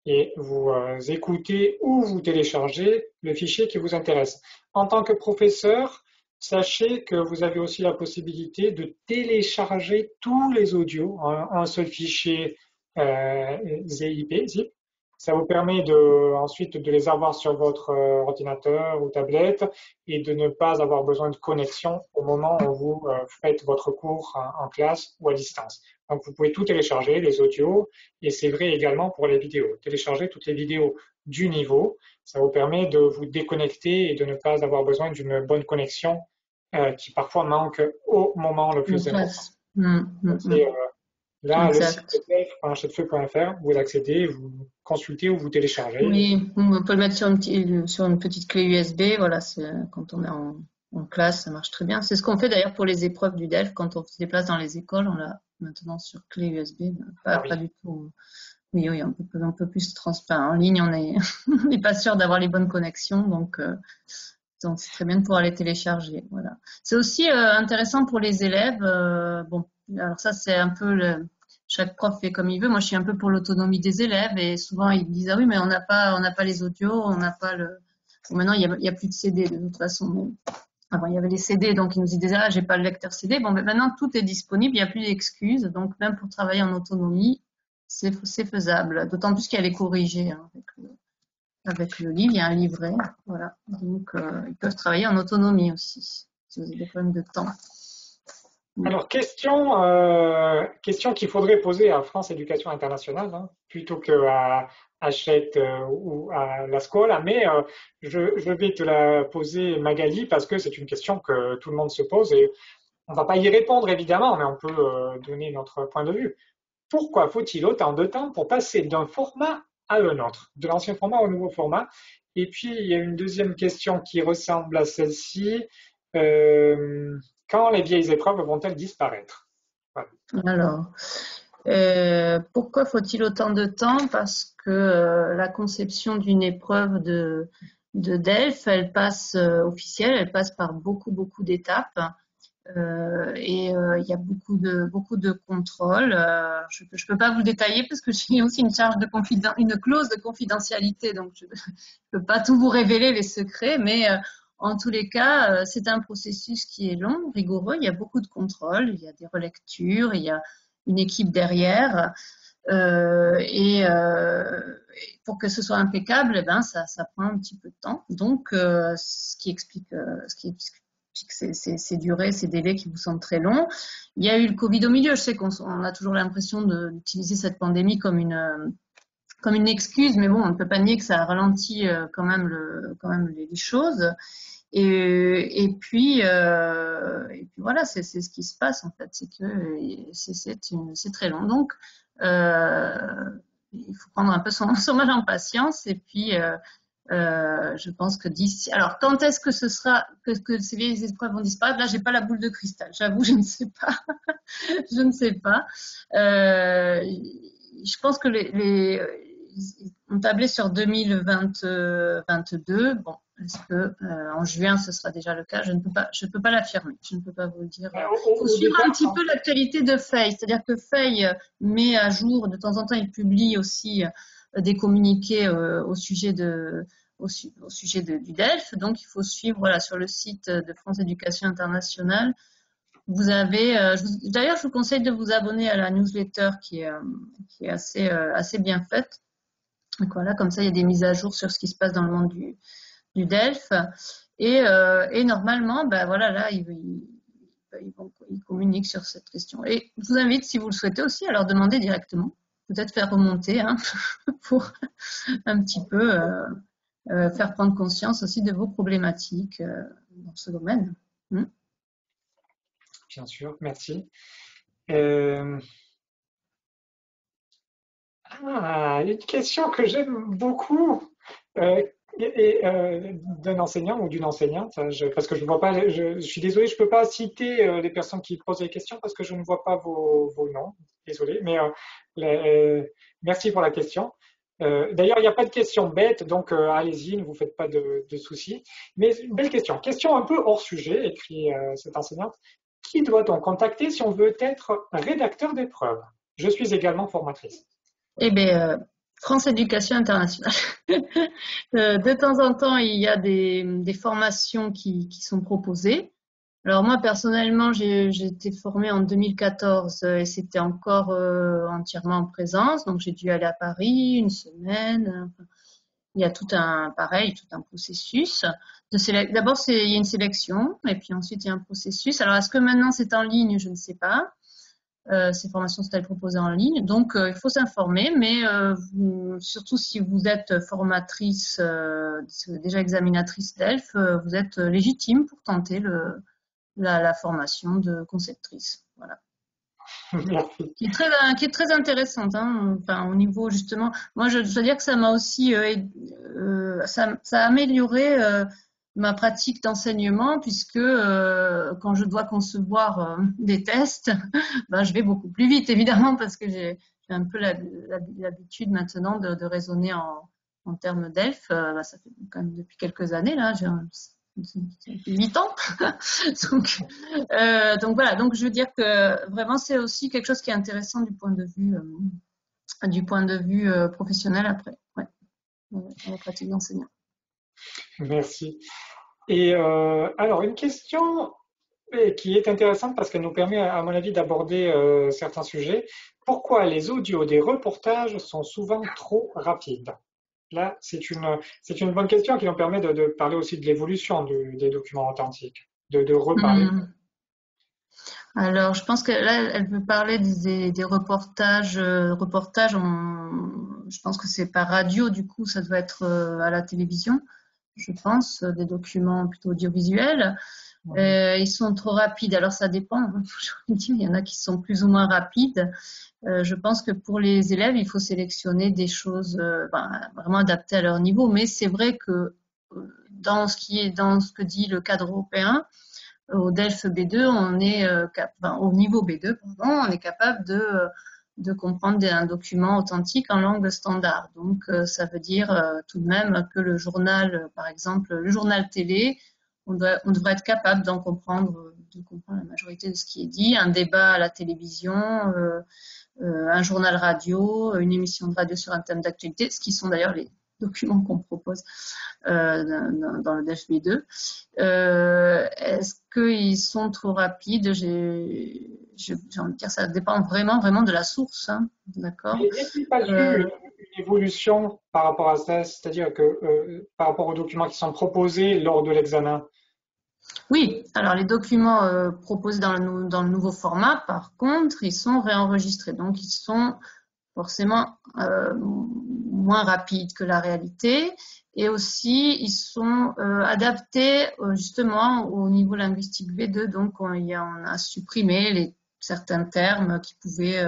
et vous écoutez ou vous téléchargez le fichier qui vous intéresse. En tant que professeur, sachez que vous avez aussi la possibilité de télécharger tous les audios en un seul fichier ZIP, zip. Ça vous permet ensuite de les avoir sur votre ordinateur ou tablette et de ne pas avoir besoin de connexion au moment où vous faites votre cours en classe ou à distance. Donc, vous pouvez tout télécharger, les audios, et c'est vrai également pour les vidéos. Télécharger toutes les vidéos du niveau, ça vous permet de vous déconnecter et de ne pas avoir besoin d'une bonne connexion qui parfois manque au moment le En plus important. classe. Donc, c'est là, le site Exact. delf.hachefeu.fr, vous l'accédez, vous consultez ou vous téléchargez. Oui, on peut le mettre sur une petite clé USB. Voilà, quand on est en classe, ça marche très bien. C'est ce qu'on fait d'ailleurs pour les épreuves du DELF. Quand on se déplace dans les écoles, on l'a maintenant sur clé USB. Ah Pas oui. du tout. Oui, oui, un peu plus transparent. En ligne, on n'est pas sûr d'avoir les bonnes connexions, donc c'est très bien de pouvoir les télécharger. Voilà. C'est aussi intéressant pour les élèves. Bon, alors ça c'est un peu chaque prof fait comme il veut. Moi, je suis un peu pour l'autonomie des élèves, et souvent ils me disent ah oui, mais on n'a pas les audios, on n'a pas le. Bon, maintenant il y a plus de CD de toute façon. Mais avant il y avait les CD, donc ils nous disaient ah j'ai pas le lecteur CD. Bon, mais maintenant tout est disponible, il n'y a plus d'excuses. Donc même pour travailler en autonomie, c'est faisable. D'autant plus qu'il y a les corrigés hein, avec le livre, il y a un livret, voilà. Donc, ils peuvent travailler en autonomie aussi, si vous avez des problèmes de temps. Alors, question qu'il faudrait poser à France Éducation Internationale, hein, plutôt qu'à Hachette ou à la Scuola, mais je vais te la poser, Magali, parce que c'est une question que tout le monde se pose et on ne va pas y répondre évidemment, mais on peut donner notre point de vue. Pourquoi faut-il autant de temps pour passer d'un format à un autre, de l'ancien format au nouveau format? Et puis, il y a une deuxième question qui ressemble à celle-ci. Euh, quand les vieilles épreuves vont-elles disparaître? Voilà. Alors, pourquoi faut-il autant de temps? Parce que la conception d'une épreuve de DELF, elle passe officielle, elle passe par beaucoup d'étapes. Il y a beaucoup de contrôles. Je peux pas vous le détailler parce que j'ai aussi une clause de confidentialité, donc je peux pas tout vous révéler les secrets, mais en tous les cas, c'est un processus qui est long, rigoureux. Il y a beaucoup de contrôles, il y a des relectures, il y a une équipe derrière. Pour que ce soit impeccable, eh ben, ça prend un petit peu de temps. Donc, ce qui explique ces durées, ces délais qui vous semblent très longs. Il y a eu le Covid au milieu. Je sais qu'on a toujours l'impression d'utiliser cette pandémie comme une excuse, mais bon, on ne peut pas nier que ça a ralenti quand même les choses. Et puis voilà, c'est ce qui se passe en fait, c'est que c'est très long. Donc, il faut prendre un peu son mal en patience. Et puis, je pense que d'ici. Alors, quand est-ce que ce sera que ces vieilles épreuves vont disparaître? Là, j'ai pas la boule de cristal. J'avoue, je ne sais pas. Je ne sais pas. Je pense que on tablait sur 2022. Bon, est-ce que en juin ce sera déjà le cas? Je peux pas l'affirmer. Je ne peux pas vous le dire. Il faut suivre un petit peu l'actualité de FEI, c'est-à-dire que FEI met à jour de temps en temps, il publie aussi des communiqués au sujet du DELF. Donc, il faut suivre voilà, sur le site de France Éducation Internationale. Vous avez, d'ailleurs, je vous conseille de vous abonner à la newsletter qui est assez bien faite. Donc voilà, comme ça, il y a des mises à jour sur ce qui se passe dans le monde du DELF. Et normalement, ben voilà, là, ils communiquent sur cette question. Et je vous invite, si vous le souhaitez aussi, à leur demander directement. Peut-être faire remonter hein, pour un petit peu faire prendre conscience aussi de vos problématiques dans ce domaine. Bien sûr, merci. Une question que j'aime beaucoup d'un enseignant ou d'une enseignante, parce que je vois pas, je suis désolé, je peux pas citer les personnes qui posent les questions parce que je ne vois pas vos noms. Désolé, mais merci pour la question. D'ailleurs, il n'y a pas de question bête, donc allez-y, ne vous faites pas de soucis. Mais une belle question. Question un peu hors sujet, écrit cette enseignante. Qui doit-on contacter si on veut être rédacteur d'épreuves? Je suis également formatrice. Eh bien, France Éducation Internationale. De temps en temps, il y a des formations qui sont proposées. Alors moi, personnellement, j'ai été formée en 2014 et c'était encore entièrement en présence. Donc, j'ai dû aller à Paris une semaine. Il y a tout un processus. D'abord, il y a une sélection et puis ensuite, il y a un processus. Alors, est-ce que maintenant c'est en ligne? Je ne sais pas. Ces formations sont-elles proposées en ligne? Donc, il faut s'informer, mais surtout si vous êtes formatrice, déjà examinatrice DELF, vous êtes légitime pour tenter la formation de conceptrice. Voilà. Merci. Qui est très intéressante. Hein. Enfin, au niveau justement, moi, je dois dire que ça m'a aussi, ça a amélioré ma pratique d'enseignement puisque quand je dois concevoir des tests, ben, je vais beaucoup plus vite évidemment parce que j'ai un peu l'habitude maintenant de raisonner en termes d'ELF. Ben, ça fait quand même depuis quelques années là, j'ai 8 ans. donc voilà, donc je veux dire que vraiment c'est aussi quelque chose qui est intéressant du point de vue professionnel après, ouais, dans la pratique d'enseignant. Merci. Et alors, une question qui est intéressante parce qu'elle nous permet, à mon avis, d'aborder certains sujets. Pourquoi les audios des reportages sont souvent trop rapides? Là, c'est une bonne question qui nous permet de parler aussi de l'évolution des documents authentiques, de reparler. Alors, je pense que là, elle veut parler des reportages je pense que c'est par radio, du coup, ça doit être à la télévision, je pense, des documents plutôt audiovisuels. Ils sont trop rapides, alors ça dépend, hein. Il y en a qui sont plus ou moins rapides. Je pense que pour les élèves, il faut sélectionner des choses vraiment adaptées à leur niveau, mais c'est vrai que dans ce que dit le cadre européen, au DELF B2, au niveau B2, pardon, on est capable de comprendre un document authentique en langue standard. Donc, ça veut dire tout de même que le journal, par exemple, le journal télé, on devrait être capable de comprendre la majorité de ce qui est dit. Un débat à la télévision, un journal radio, une émission de radio sur un thème d'actualité, ce qui sont d'ailleurs les documents qu'on propose dans le DELF B2. Est-ce qu'ils sont trop rapides? J'ai envie de dire, ça dépend vraiment de la source, hein, d'accord? Mais est-ce qu'il n'y a pas eu une évolution par rapport à ça, c'est-à-dire que par rapport aux documents qui sont proposés lors de l'examen? Oui, alors les documents proposés dans le nouveau format, par contre, ils sont réenregistrés, donc ils sont forcément moins rapides que la réalité, et aussi ils sont adaptés justement au niveau linguistique B2, donc on a supprimé certains termes qui pouvaient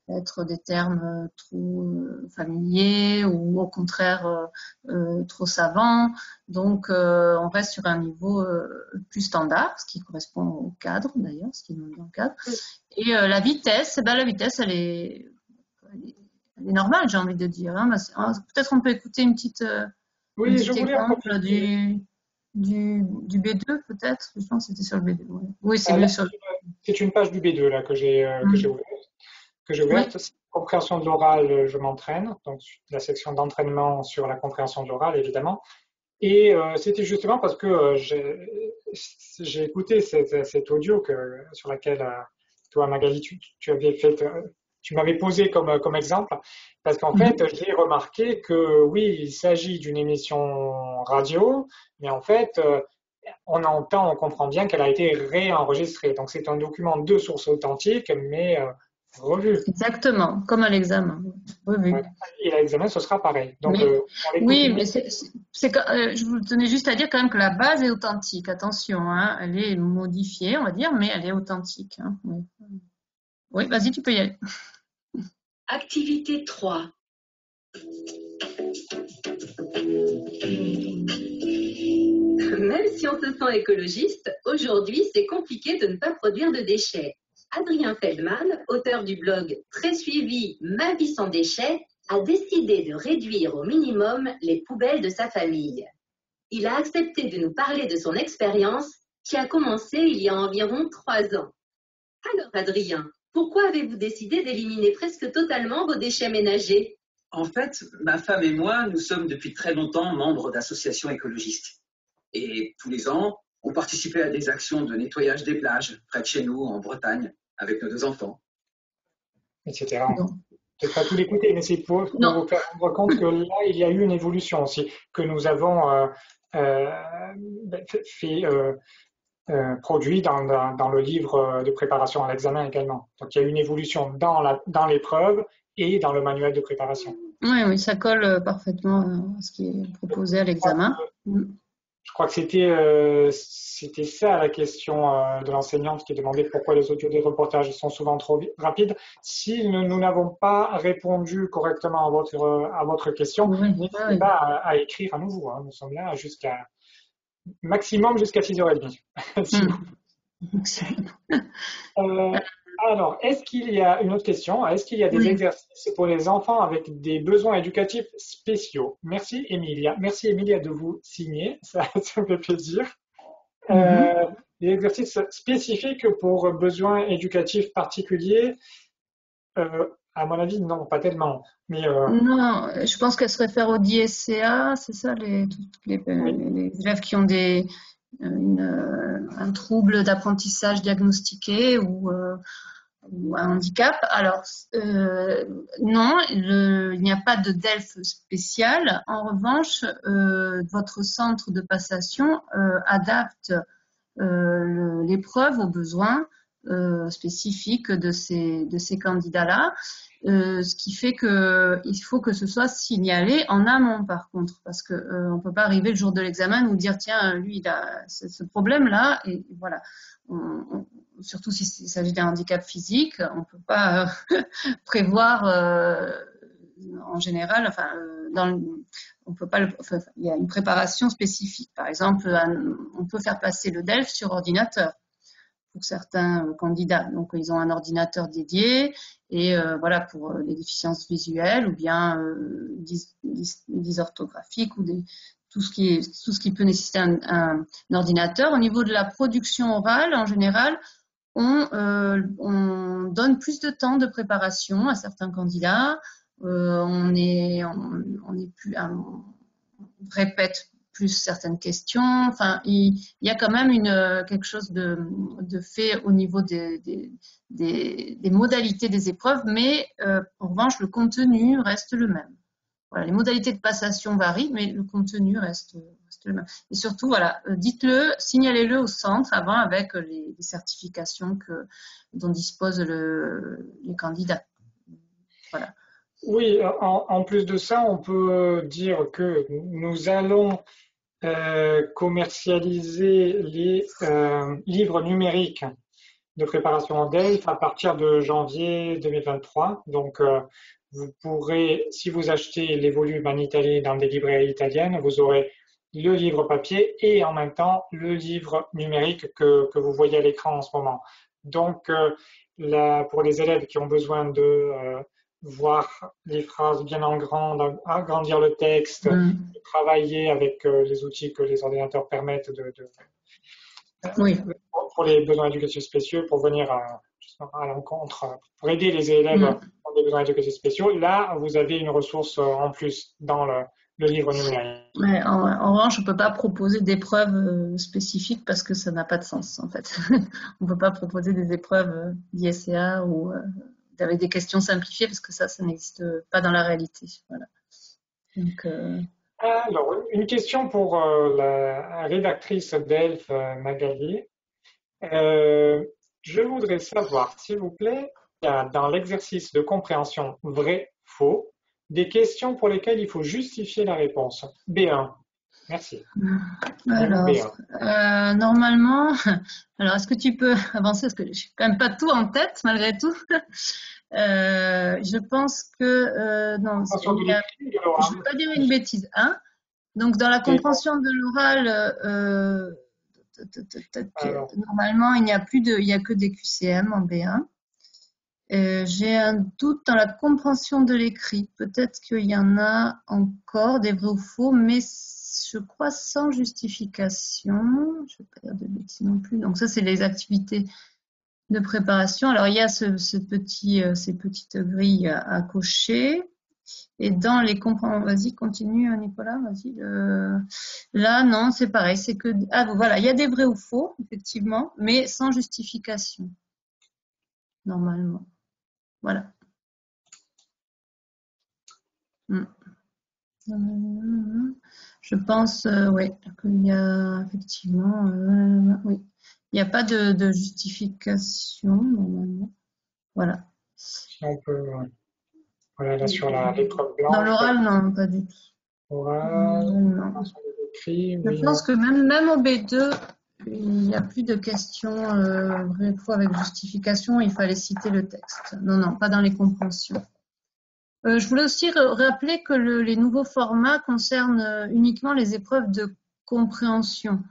être des termes trop familiers ou au contraire trop savants. Donc on reste sur un niveau plus standard, ce qui correspond au cadre d'ailleurs, ce qui est dans le cadre. Et la vitesse, elle est normale, j'ai envie de dire, hein. Peut-être on peut écouter un petit Oui, je voulais en exemple profiter. du B2 peut-être. Je pense que c'était sur le B2. Ouais. Oui, c'est mieux Là, sur le c'est une page du B2 là que j'ai Oui. ouverte. Compréhension de l'oral, je m'entraîne. Donc la section d'entraînement sur la compréhension de l'oral, évidemment. Et c'était justement parce que j'ai écouté cet audio sur laquelle toi, Magali, tu m'avais posé comme exemple, parce qu'en fait, j'ai remarqué que oui, il s'agit d'une émission radio, mais en fait, on comprend bien qu'elle a été réenregistrée. Donc c'est un document de source authentique, mais revu. Exactement, comme à l'examen. Oui, oui. Ouais. Et à l'examen, ce sera pareil. Donc Mais on l'écoute oui, bien. mais je vous tenais juste à dire quand même que la base est authentique. Attention, hein, elle est modifiée, on va dire, mais elle est authentique, hein. Oui, oui, vas-y, tu peux y aller. Activité 3. Même si on se sent écologiste, aujourd'hui, c'est compliqué de ne pas produire de déchets. Adrien Feldman, auteur du blog très suivi Ma vie sans déchets, a décidé de réduire au minimum les poubelles de sa famille. Il a accepté de nous parler de son expérience qui a commencé il y a environ 3 ans. Alors Adrien, pourquoi avez-vous décidé d'éliminer presque totalement vos déchets ménagers ? En fait, ma femme et moi, nous sommes depuis très longtemps membres d'associations écologistes. Et tous les ans, on participait à des actions de nettoyage des plages près de chez nous, en Bretagne, avec nos 2 enfants. Etc. Non. Peut-être pas tout l'écouter, mais c'est pour vous faire rendre compte que là, il y a eu une évolution aussi, que nous avons produit dans le livre de préparation à l'examen également. Donc il y a eu une évolution dans l'épreuve et dans le manuel de préparation. Oui, oui, ça colle parfaitement à ce qui est proposé à l'examen. Je crois que c'était ça la question de l'enseignante qui demandait pourquoi les audios des reportages sont souvent trop rapides. Si nous n'avons pas répondu correctement à votre question, n'hésitez pas à écrire à nouveau, hein. Nous sommes là maximum jusqu'à 6h30. Alors, est-ce qu'il y a une autre question? Est-ce qu'il y a des exercices pour les enfants avec des besoins éducatifs spéciaux? Merci Emilia. Merci Emilia de vous signer, ça me fait plaisir. Des exercices spécifiques pour besoins éducatifs particuliers? À mon avis, non, pas tellement. Mais, non, je pense qu'elle se réfère au DSCA, c'est ça, les élèves qui ont un trouble d'apprentissage diagnostiqué ou un handicap. Alors, non, il n'y a pas de DELF spécial. En revanche, votre centre de passation adapte l'épreuve aux besoins spécifiques de ces candidats-là. Ce qui fait qu'il faut que ce soit signalé en amont, par contre, parce que on peut pas arriver le jour de l'examen nous dire tiens, lui il a ce problème-là, et voilà. Surtout s'il s'agit d'un handicap physique, on peut pas prévoir en général. Enfin, on peut pas. Il y a une préparation spécifique. Par exemple, on peut faire passer le DELF sur ordinateur pour certains candidats. Donc, ils ont un ordinateur dédié et voilà, pour les déficiences visuelles ou bien dysorthographiques ou tout ce qui peut nécessiter un ordinateur. Au niveau de la production orale, en général, on donne plus de temps de préparation à certains candidats. On répète plus certaines questions. Enfin, il y a quand même quelque chose de fait au niveau des modalités des épreuves, mais en revanche, le contenu reste le même. Voilà, les modalités de passation varient, mais le contenu reste le même. Et surtout, voilà, dites-le, signalez-le au centre avant avec les certifications dont disposent les candidats. Voilà. Oui, en plus de ça, on peut dire que nous allons commercialiser les livres numériques de préparation en DELF à partir de janvier 2023. Donc, vous pourrez, si vous achetez les volumes en Italie dans des librairies italiennes, vous aurez le livre papier et en même temps le livre numérique que vous voyez à l'écran en ce moment. Donc, pour les élèves qui ont besoin de voir les phrases bien en grand, agrandir le texte, travailler avec les outils que les ordinateurs permettent oui. Pour les besoins éducatifs spéciaux, pour venir à l'encontre, pour aider les élèves qui ont des besoins éducatifs spéciaux. Là, vous avez une ressource en plus dans le livre numérique. Ouais, en revanche, on ne peut pas proposer d'épreuves spécifiques parce que ça n'a pas de sens, en fait. On ne peut pas proposer des épreuves d'ISCA ou avec des questions simplifiées parce que ça n'existe pas dans la réalité. Voilà. Donc, alors, une question pour la rédactrice d'ELF, Magali. Je voudrais savoir, s'il vous plaît, il y a dans l'exercice de compréhension vrai-faux, des questions pour lesquelles il faut justifier la réponse. B1. Merci. Alors, normalement, alors est-ce que tu peux avancer parce que je n'ai quand même pas tout en tête malgré tout. Je pense que non, je ne vais pas dire une bêtise. Hein, donc dans la compréhension de l'oral, normalement il n'y a que des QCM en B1. J'ai un doute dans la compréhension de l'écrit. Peut-être qu'il y en a encore des vrais ou faux, mais je crois sans justification. Je ne vais pas dire de bêtises non plus. Donc ça, c'est les activités de préparation. Alors, il y a ces petites grilles à cocher. Et dans les compréhensions, vas-y, continue Nicolas, vas-y. Là, non, c'est pareil. C'est que voilà, il y a des vrais ou faux, effectivement, mais sans justification, normalement. Voilà. Je pense, oui, qu'il y a effectivement, oui, il n'y a pas de justification normalement. Voilà. On peut, voilà, là sur l'épreuve blanche. Dans l'oral, non, pas du tout. Oral, non. Écrit, je pense que même au B2, il n'y a plus de questions vrai ou faux avec justification. Il fallait citer le texte. Non, pas dans les compréhensions. Je voulais aussi rappeler que les nouveaux formats concernent uniquement les épreuves de compréhension.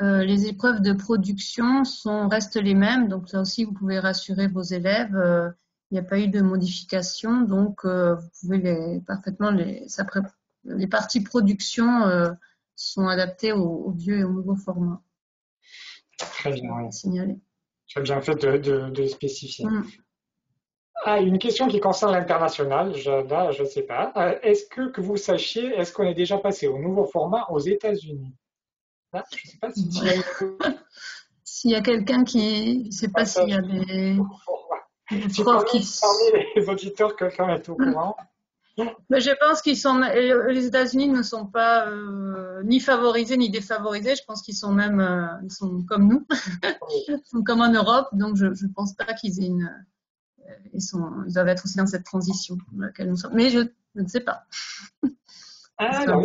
Les épreuves de production restent les mêmes, donc là aussi vous pouvez rassurer vos élèves. Il n'y a pas eu de modification, donc vous pouvez parfaitement les parties production sont adaptées au vieux et au nouveau format. Très bien, oui. Signaler. Tu as bien fait de spécifier. Une question qui concerne l'international, là, je ne sais pas. Est-ce que vous sachiez, est-ce qu'on est déjà passé au nouveau format aux États-Unis? Là, je ne sais pas s'il y a quelqu'un qui, je ne sais pas s'il y a des profs qui... Parmi les auditeurs, quelqu'un est au courant. Mais je pense les États-Unis ne sont pas ni favorisés ni défavorisés. Je pense qu'ils sont même, ils sont comme nous, ils sont comme en Europe. Donc je pense pas qu'ils aient ils doivent être aussi dans cette transition dans laquelle nous sommes. Mais je ne sais pas. Alors,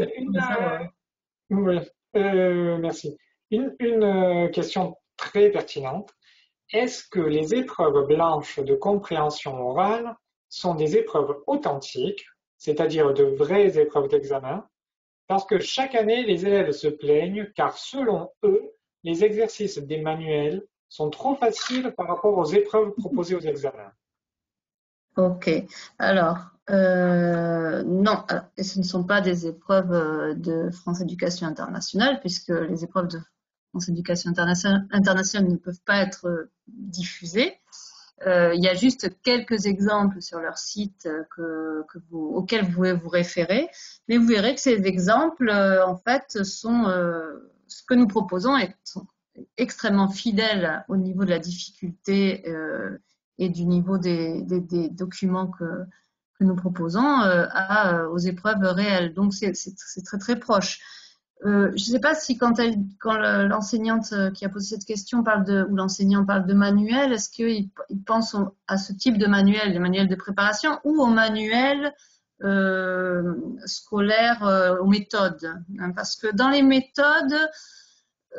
oui, merci. Une question très pertinente. Est-ce que les épreuves blanches de compréhension orale sont des épreuves authentiques, c'est-à-dire de vraies épreuves d'examen? Parce que chaque année, les élèves se plaignent car selon eux, les exercices des manuels sont trop faciles par rapport aux épreuves proposées aux examens. Ok. Alors, non, ce ne sont pas des épreuves de France Éducation Internationale, puisque les épreuves de France Éducation Internationale ne peuvent pas être diffusées. Il y a juste quelques exemples sur leur site auxquels vous pouvez vous référer, mais vous verrez que ces exemples, en fait, sont ce que nous proposons et sont extrêmement fidèles au niveau de la difficulté et du niveau des documents que nous proposons aux épreuves réelles. Donc c'est très très proche. Je ne sais pas si quand l'enseignante qui a posé cette question ou l'enseignant parle de manuel, est-ce qu'il pense à ce type de manuel, les manuels de préparation, ou aux manuels scolaires, aux méthodes, hein, parce que dans les méthodes,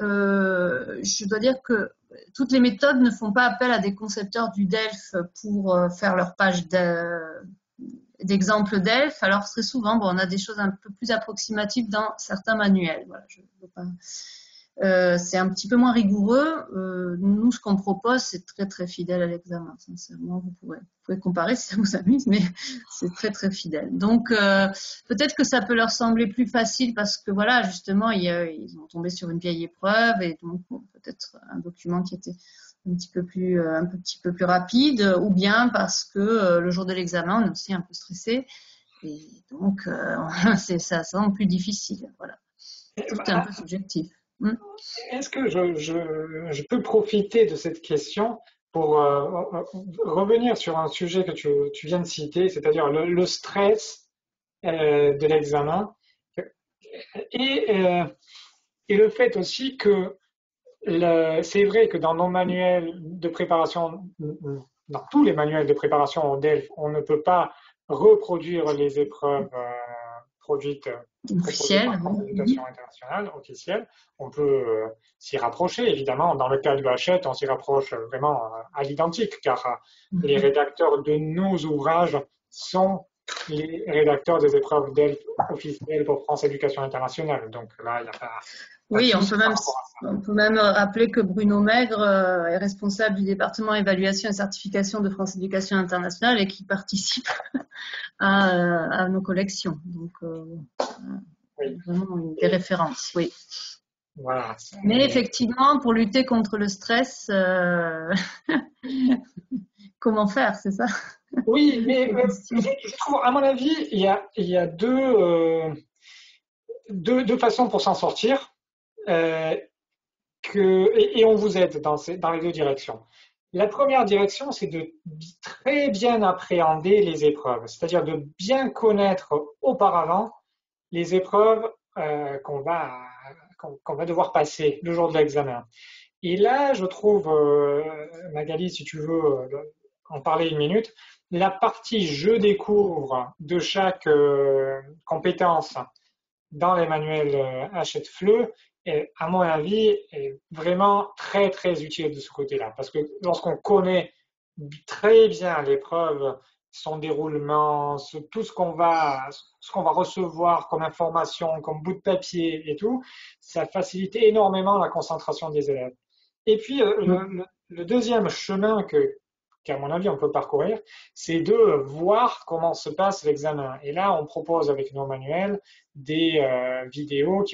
je dois dire que toutes les méthodes ne font pas appel à des concepteurs du DELF pour faire leur page d'exemples DELF. Alors très souvent, on a des choses un peu plus approximatives dans certains manuels. Voilà, c'est un petit peu moins rigoureux. Nous, ce qu'on propose, c'est très très fidèle à l'examen. Sincèrement, vous pouvez comparer si ça vous amuse, mais c'est très très fidèle. Donc peut-être que ça peut leur sembler plus facile parce que voilà, justement, ils ont tombé sur une vieille épreuve et donc peut-être un document qui était un petit peu plus rapide, ou bien parce que le jour de l'examen, on est aussi un peu stressé et donc ça semble plus difficile. Voilà, tout est un peu subjectif. Est-ce que je peux profiter de cette question pour revenir sur un sujet que tu viens de citer, c'est-à-dire le stress de l'examen et le fait aussi que c'est vrai que dans nos manuels de préparation, dans tous les manuels de préparation au DELF, on ne peut pas reproduire les épreuves produites proposées par la Communication internationale officielle. On peut s'y rapprocher, évidemment. Dans le cas du Hachette, on s'y rapproche vraiment à l'identique, car les rédacteurs de nos ouvrages sont les rédacteurs des épreuves DELF officielles pour France Éducation internationale. Donc là, il n'y a pas... Oui, on peut même rappeler que Bruno Maigre est responsable du département évaluation et certification de France Éducation internationale et qui participe à nos collections. Donc, vraiment des références, oui. Voilà. Mais effectivement, pour lutter contre le stress, comment faire, c'est ça? Oui, mais je trouve, à mon avis, il y a deux façons pour s'en sortir. Et on vous aide dans les deux directions. La première direction, c'est de très bien appréhender les épreuves, c'est-à-dire de bien connaître auparavant les épreuves qu'on va devoir passer le jour de l'examen. Et là, je trouve, Magali, si tu veux en parler une minute, la partie je découvre de chaque compétence dans les manuels Hachette-Fleu, à mon avis, est vraiment très, très utile de ce côté-là. Parce que lorsqu'on connaît très bien l'épreuve, son déroulement, tout ce qu'on va recevoir comme information, comme bout de papier et tout, ça facilite énormément la concentration des élèves. Et puis, le deuxième chemin qu'à mon avis, on peut parcourir, c'est de voir comment se passe l'examen. Et là, on propose avec nos manuels des vidéos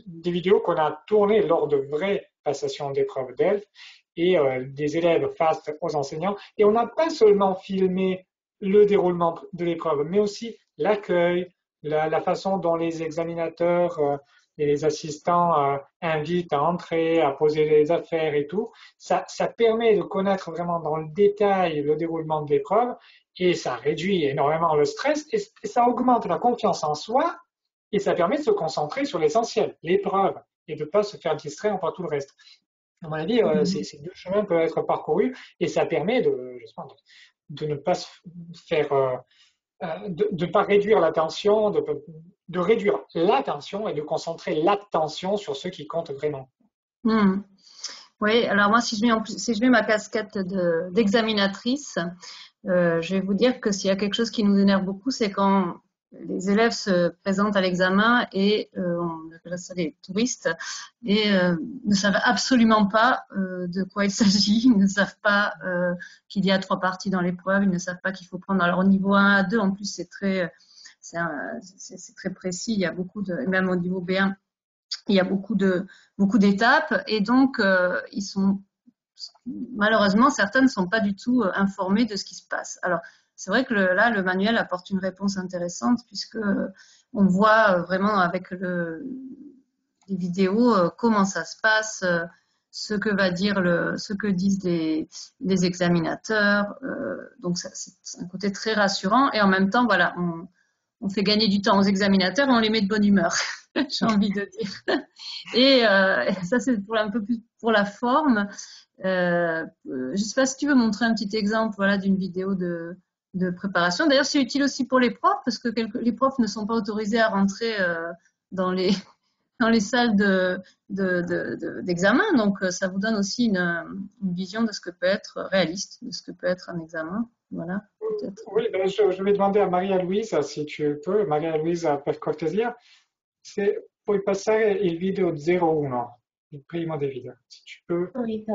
des vidéos qu'on a tournées lors de vraies passations d'épreuves DELF et des élèves face aux enseignants. Et on n'a pas seulement filmé le déroulement de l'épreuve, mais aussi l'accueil, la façon dont les examinateurs et les assistants invitent à entrer, à poser les affaires et tout. Ça permet de connaître vraiment dans le détail le déroulement de l'épreuve et ça réduit énormément le stress et ça augmente la confiance en soi et ça permet de se concentrer sur l'essentiel, l'épreuve, et de ne pas se faire distraire par tout le reste. À mon avis, ces deux chemins peuvent être parcourus et ça permet de ne pas se faire, de ne pas réduire l'attention, de réduire l'attention et de concentrer l'attention sur ce qui compte vraiment. Oui, alors moi, si je mets ma casquette d'examinatrice, je vais vous dire que s'il y a quelque chose qui nous énerve beaucoup, c'est quand les élèves se présentent à l'examen et on appelle ça des touristes et ne savent absolument pas de quoi il s'agit, ils ne savent pas qu'il y a 3 parties dans l'épreuve, ils ne savent pas qu'il faut prendre alors au niveau 1 à 2, en plus c'est très précis, il y a beaucoup même au niveau B1, il y a beaucoup d'étapes et donc ils sont malheureusement certains ne sont pas du tout informés de ce qui se passe. Alors c'est vrai que là le manuel apporte une réponse intéressante puisque on voit vraiment avec les vidéos comment ça se passe, ce que disent les examinateurs. Donc c'est un côté très rassurant et en même temps voilà on fait gagner du temps aux examinateurs et on les met de bonne humeur. J'ai envie de dire. Et ça, c'est un peu plus pour la forme. Je ne sais pas si tu veux montrer un petit exemple voilà, d'une vidéo de préparation. D'ailleurs, c'est utile aussi pour les profs parce que les profs ne sont pas autorisés à rentrer dans les salles d'examen. Donc, ça vous donne aussi une vision de ce que peut être réaliste, de ce que peut être un examen. Voilà, peut-être. Oui, ben, je vais demander à Maria-Louisa, si tu peux, Maria-Louisa per cortesia, se puoi passare il video 01, il primo dei video, se tu peux. Subito,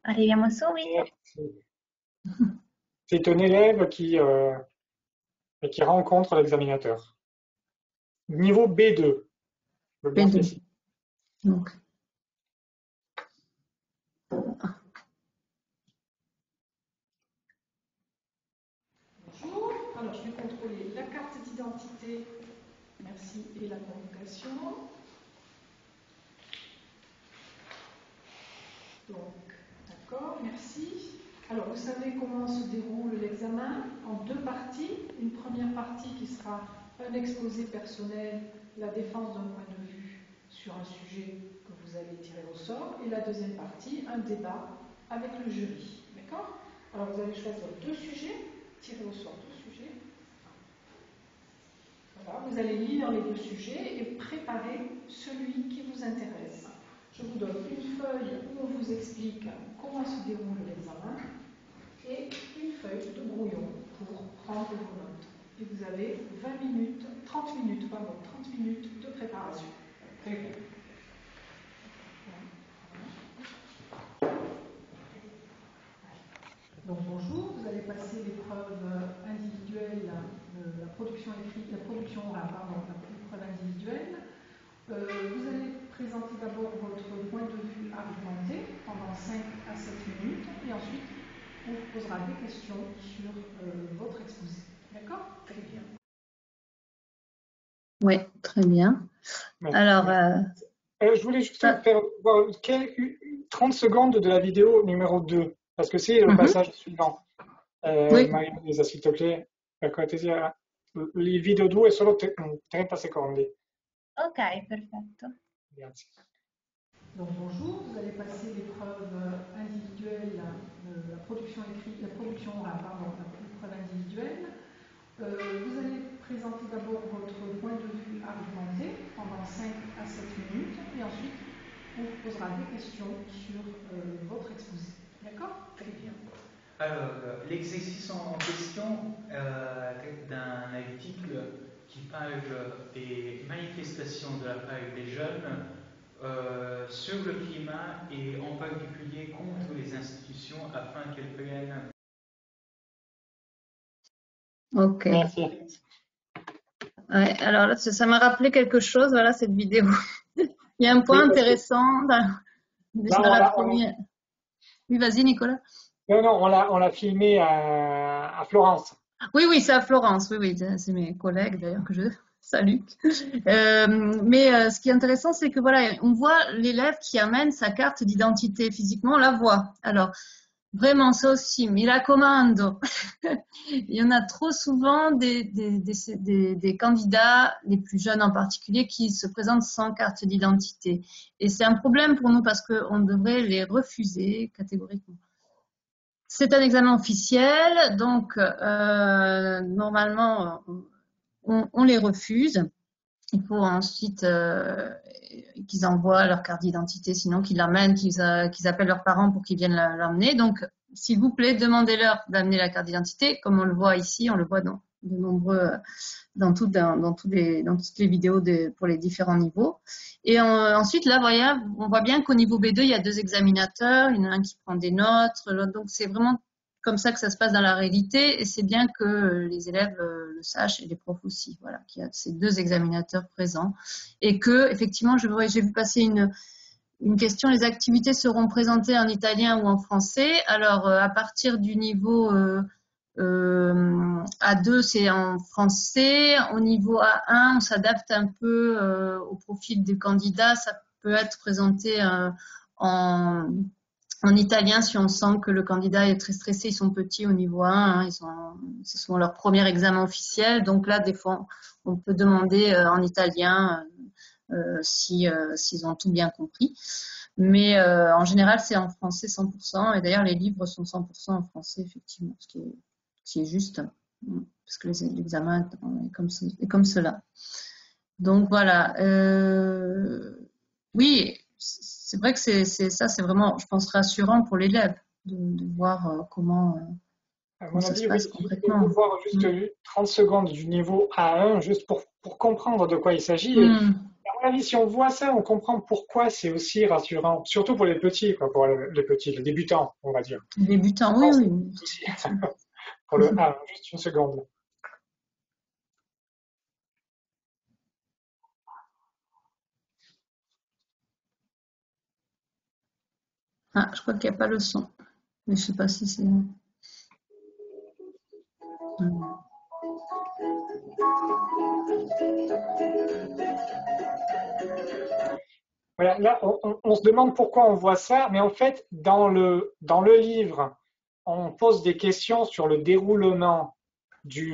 arriviamo subito. C'est un élève qui rencontre l'examinateur. Niveau B2. B2. Donc. Bonjour, alors je vais contrôler la carte d'identité, merci, et la convocation. Donc, d'accord, merci. Alors, vous savez comment se déroule l'examen en 2 parties. Une première partie qui sera un exposé personnel, la défense d'un point de vue sur un sujet que vous allez tirer au sort. Et la deuxième partie, un débat avec le jury. D'accord? Alors, vous allez choisir 2 sujets, tirer au sort 2 sujets. Voilà, vous allez lire les 2 sujets et préparer celui qui vous intéresse. Je vous donne une feuille où on vous explique comment se déroule l'examen et une feuille de brouillon pour prendre vos notes. Et vous avez 30 minutes de préparation. Très bien. Donc bonjour, vous allez passer l'épreuve individuelle, la production écrite, l'épreuve individuelle. Vous allez présenter d'abord votre point de vue argumenté pendant 5 à 7 minutes et ensuite on vous posera des questions sur votre exposé. D'accord? Très bien. Oui, très bien. Merci. Alors, je voulais juste faire voir 30 secondes de la vidéo numéro 2, parce que c'est le passage suivant. Oui. Maria-Louisa, s'il te plaît, per cortesia, il video 2 è solo 30 secondi. Ok, perfetto. Grazie. Donc bonjour, vous allez passer l'épreuve individuelle, la production écrite, l'épreuve individuelle. Vous allez présenter d'abord votre point de vue argumenté pendant 5 à 7 minutes et ensuite on vous posera des questions sur votre exposé. D'accord? Très bien. Alors, l'exercice en question d'un article qui parle des manifestations de la part des jeunes sur le climat et en particulier contre les institutions afin qu'elles prennent. Ok. Merci. Ouais, alors là, ça m'a rappelé quelque chose, voilà, cette vidéo. Il y a un point intéressant dans la première. Oui, vas-y, Nicolas. Non, on l'a filmé à Florence. Oui, c'est à Florence, oui, c'est mes collègues d'ailleurs que je salue. Mais ce qui est intéressant, c'est que voilà, on voit l'élève qui amène sa carte d'identité physiquement, on la voit. Alors, Vraiment, ça aussi, mi raccomando. Il y en a trop souvent des candidats, les plus jeunes en particulier, qui se présentent sans carte d'identité. Et c'est un problème pour nous parce qu'on devrait les refuser catégoriquement. C'est un examen officiel, donc normalement, on les refuse. Il faut ensuite qu'ils envoient leur carte d'identité, sinon qu'ils l'emmènent, qu'ils appellent leurs parents pour qu'ils viennent l'emmener. Donc, s'il vous plaît, demandez-leur d'amener la carte d'identité, comme on le voit ici, on le voit dans de nombreux, dans toutes les vidéos pour les différents niveaux. Et ensuite, là, on voit bien qu'au niveau B2, il y a 2 examinateurs, il y en a un qui prend des notes, donc c'est vraiment comme ça que ça se passe dans la réalité, et c'est bien que les élèves le sachent et les profs aussi, voilà, qu'il y a ces 2 examinateurs présents, et que effectivement, j'ai vu passer une question, les activités seront présentées en italien ou en français. Alors, à partir du niveau A2, c'est en français. Au niveau A1, on s'adapte un peu au profil du candidat. Ça peut être présenté en italien si on sent que le candidat est très stressé. Ils sont petits au niveau 1, c'est souvent leur premier examen officiel. Donc là, des fois, on peut demander en italien s'ils ont tout bien compris. Mais en général, c'est en français 100%. Et d'ailleurs, les livres sont 100% en français, effectivement, ce qui est juste, parce que l'examen est comme cela. Donc voilà. Oui, c'est vrai que c'est vraiment, je pense, rassurant pour l'élève de voir comment ça se passe concrètement. On peut voir juste 30 secondes du niveau A1, juste pour comprendre de quoi il s'agit. À mon avis, si on voit ça, on comprend pourquoi c'est aussi rassurant, surtout pour les petits, quoi, pour les petits, les débutants, on va dire. Les débutants, oui. Pour le A1, juste une seconde. Ah, je crois qu'il n'y a pas le son, mais je ne sais pas si c'est... Voilà, là, on se demande pourquoi on voit ça, mais en fait, dans le livre, on pose des questions sur le déroulement du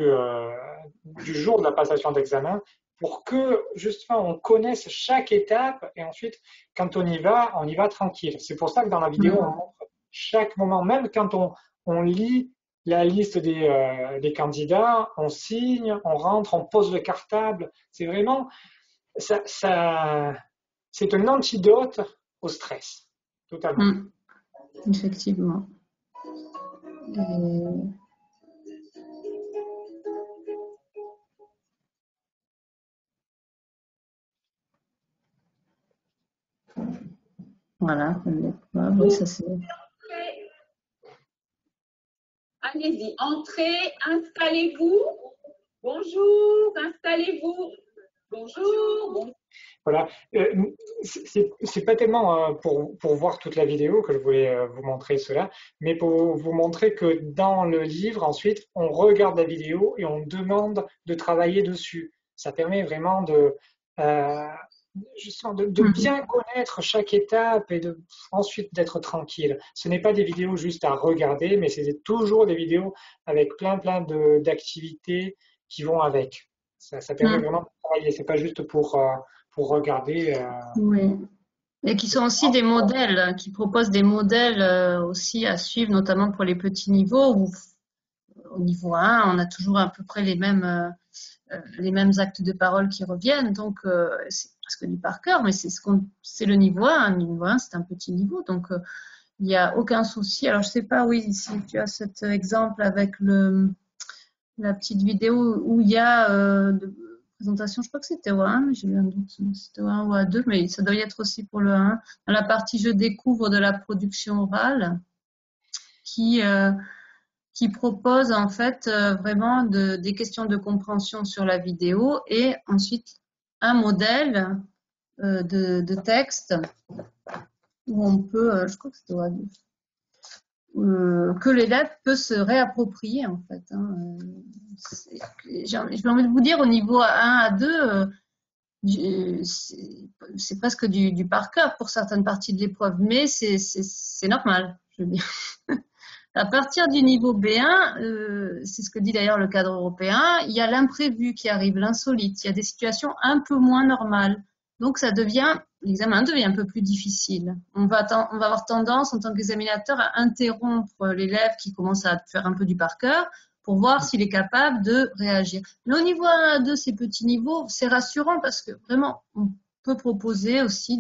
jour de la passation d'examen pour que, justement, on connaisse chaque étape et ensuite, quand on y va tranquille. C'est pour ça que dans la vidéo, on montre chaque moment, même quand on lit la liste des candidats, on signe, on rentre, on pose le cartable. C'est vraiment... c'est un antidote au stress, totalement. Effectivement. Voilà, oui, ça c'est... Allez-y, entrez, installez-vous. Bonjour, installez-vous. Bonjour. Voilà, c'est pas tellement pour voir toute la vidéo que je voulais vous montrer cela, mais pour vous montrer que dans le livre, ensuite, on regarde la vidéo et on demande de travailler dessus. Ça permet vraiment de bien connaître chaque étape et ensuite d'être tranquille. Ce n'est pas des vidéos juste à regarder, mais c'est toujours des vidéos avec plein d'activités qui vont avec. Ça permet vraiment de travailler. C'est pas juste pour regarder. Oui. Et qui sont aussi des modèles, qui proposent des modèles aussi à suivre, notamment pour les petits niveaux, où au niveau 1, on a toujours à peu près les mêmes actes de parole qui reviennent, donc c'est presque du par cœur, mais c'est le niveau 1. Le niveau 1, c'est un petit niveau, donc il n'y a aucun souci. Alors, je ne sais pas, oui, si tu as cet exemple avec la petite vidéo où il y a de présentation, je crois que c'était au 1, mais j'ai eu un doute, c'était au 1 ou à 2, mais ça doit y être aussi pour le 1. Dans la partie « Je découvre » de la production orale, qui propose en fait vraiment des questions de compréhension sur la vidéo et ensuite un modèle de texte où on peut, je crois que c'était au A2, que l'élève peut se réapproprier en fait. J'ai envie de vous dire, au niveau 1 à 2, c'est presque du par cœur pour certaines parties de l'épreuve, mais c'est normal, je veux dire. À partir du niveau B1, c'est ce que dit d'ailleurs le cadre européen, il y a l'imprévu qui arrive, l'insolite. Il y a des situations un peu moins normales. Donc l'examen devient un peu plus difficile. On va avoir tendance en tant qu'examinateur à interrompre l'élève qui commence à faire un peu du par cœur pour voir s'il est capable de réagir. Mais au niveau 1 à 2, ces petits niveaux, c'est rassurant parce que vraiment, on peut proposer aussi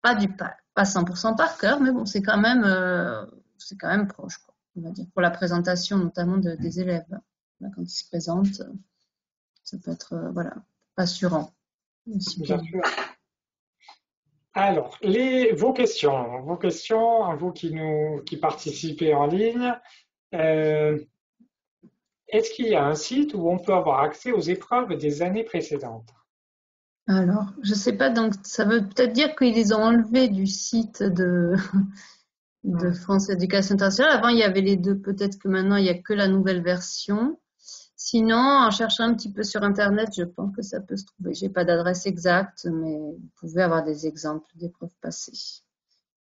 pas 100% par cœur, mais bon, c'est quand même proche, quoi, on va dire, pour la présentation notamment des élèves. Là, quand ils se présentent, ça peut être rassurant. Bien sûr. Alors, vos questions, vous qui participez en ligne, est-ce qu'il y a un site où on peut avoir accès aux épreuves des années précédentes? Alors, je sais pas, donc ça veut peut-être dire qu'ils les ont enlevés du site de France Éducation Internationale. Avant, il y avait les deux, peut-être que maintenant, il n'y a que la nouvelle version. Sinon, en cherchant un petit peu sur Internet, je pense que ça peut se trouver. Je n'ai pas d'adresse exacte, mais vous pouvez avoir des exemples d'épreuves passées.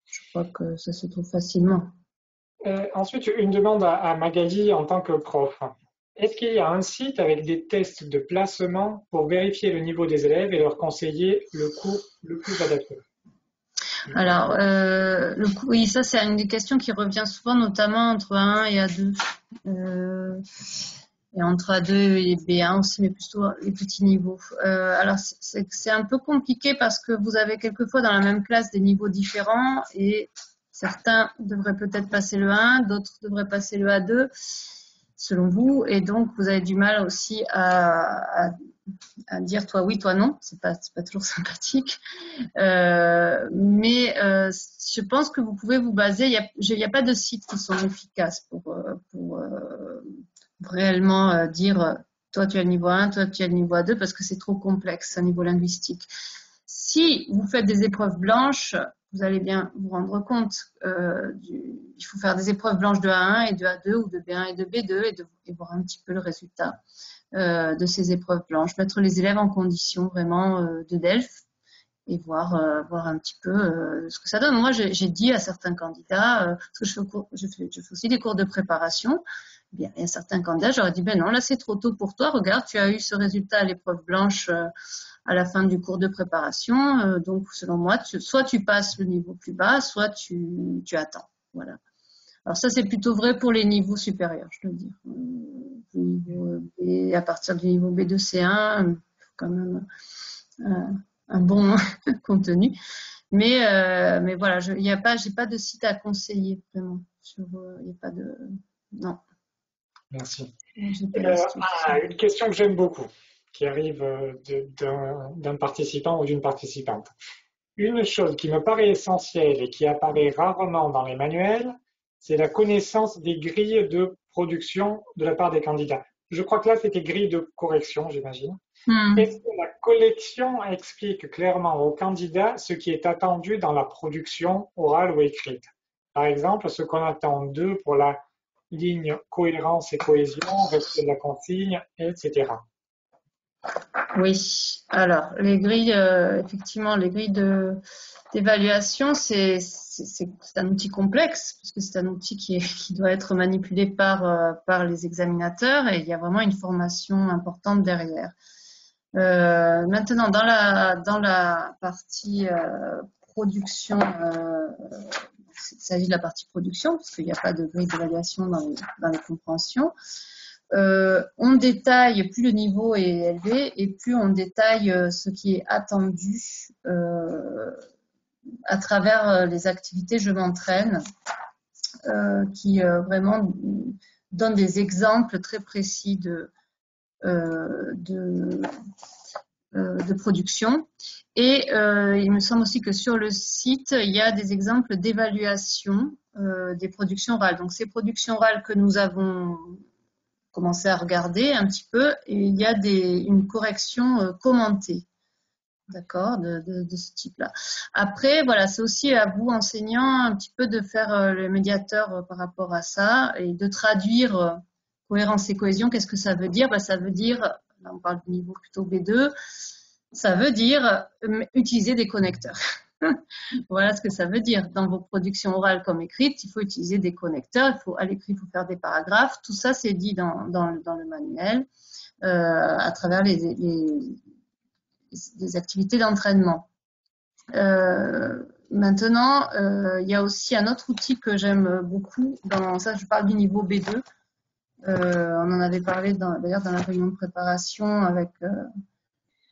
Je crois que ça se trouve facilement. Ensuite, une demande à Magali en tant que prof. Est-ce qu'il y a un site avec des tests de placement pour vérifier le niveau des élèves et leur conseiller le cours le plus adapté? Alors, oui, ça c'est une des questions qui revient souvent, notamment entre A1 et A2. Et entre A2 et B1 aussi, mais plutôt les petits niveaux. Alors, c'est un peu compliqué parce que vous avez quelquefois dans la même classe des niveaux différents et certains devraient peut-être passer le 1, d'autres devraient passer le A2. Selon vous, et donc vous avez du mal aussi à dire toi oui, toi non, c'est pas toujours sympathique, mais je pense que vous pouvez vous baser, il y a pas de sites qui sont efficaces pour réellement dire toi tu as le niveau 1, toi tu as le niveau A2 parce que c'est trop complexe à niveau linguistique. Si vous faites des épreuves blanches, vous allez bien vous rendre compte. Il faut faire des épreuves blanches de A1 et de A2 ou de B1 et de B2 et voir un petit peu le résultat de ces épreuves blanches. Mettre les élèves en condition vraiment de DELF et voir un petit peu ce que ça donne. Moi, j'ai dit à certains candidats, parce que je fais aussi des cours de préparation, bien, il y a certains candidats, j'aurais dit, ben non, là c'est trop tôt pour toi, regarde, tu as eu ce résultat à l'épreuve blanche à la fin du cours de préparation, donc selon moi, soit tu passes le niveau plus bas, soit tu attends. Voilà. Alors ça, c'est plutôt vrai pour les niveaux supérieurs, je dois dire. À partir du niveau B2, C1, quand même un bon contenu. Mais voilà, j'ai pas de site à conseiller vraiment. Il n'y a pas de... Non. Merci. Une question que j'aime beaucoup, qui arrive d'un participant ou d'une participante. Une chose qui me paraît essentielle et qui apparaît rarement dans les manuels, c'est la connaissance des grilles de production de la part des candidats. Je crois que là, c'était grille de correction, j'imagine. Est-ce que la collection explique clairement aux candidats ce qui est attendu dans la production orale ou écrite? Par exemple, ce qu'on attend d'eux pour la ligne cohérence et cohésion, respect de la consigne, etc. Oui, alors les grilles, effectivement, les grilles d'évaluation, c'est un outil complexe, parce que c'est un outil qui doit être manipulé par les examinateurs et il y a vraiment une formation importante derrière. Maintenant, dans la partie production, il s'agit de la partie production, parce qu'il n'y a pas de grille d'évaluation dans les compréhensions. On détaille, plus le niveau est élevé et plus on détaille ce qui est attendu à travers les activités Je m'entraîne qui vraiment donnent des exemples très précis de production. Et il me semble aussi que sur le site, il y a des exemples d'évaluation des productions orales. Donc ces productions orales que nous avons commencé à regarder un petit peu, et il y a une correction commentée, d'accord, de ce type-là. Après, voilà, c'est aussi à vous, enseignants, un petit peu de faire le médiateur par rapport à ça et de traduire cohérence et cohésion. Qu'est-ce que ça veut dire? Ça veut dire, là on parle du niveau plutôt B2, ça veut dire utiliser des connecteurs. Voilà ce que ça veut dire. Dans vos productions orales comme écrites, il faut utiliser des connecteurs, à l'écrit, il faut faire des paragraphes. Tout ça, c'est dit dans le manuel à travers les activités d'entraînement. Maintenant, il y a aussi un autre outil que j'aime beaucoup. Ça, je parle du niveau B2. On en avait parlé d'ailleurs dans la réunion de préparation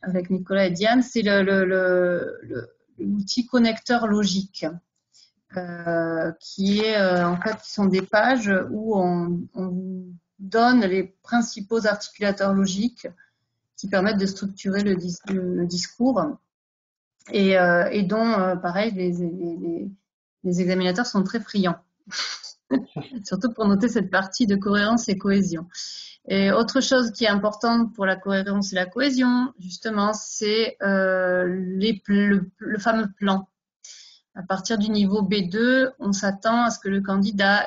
avec Nicolas et Diane. C'est l'outil connecteur logique, qui sont des pages où on vous donne les principaux articulateurs logiques qui permettent de structurer le discours et dont, pareil, les examinateurs sont très friands, surtout pour noter cette partie de cohérence et cohésion. Et autre chose qui est importante pour la cohérence et la cohésion, justement, c'est le fameux plan. À partir du niveau B2, on s'attend à ce que le candidat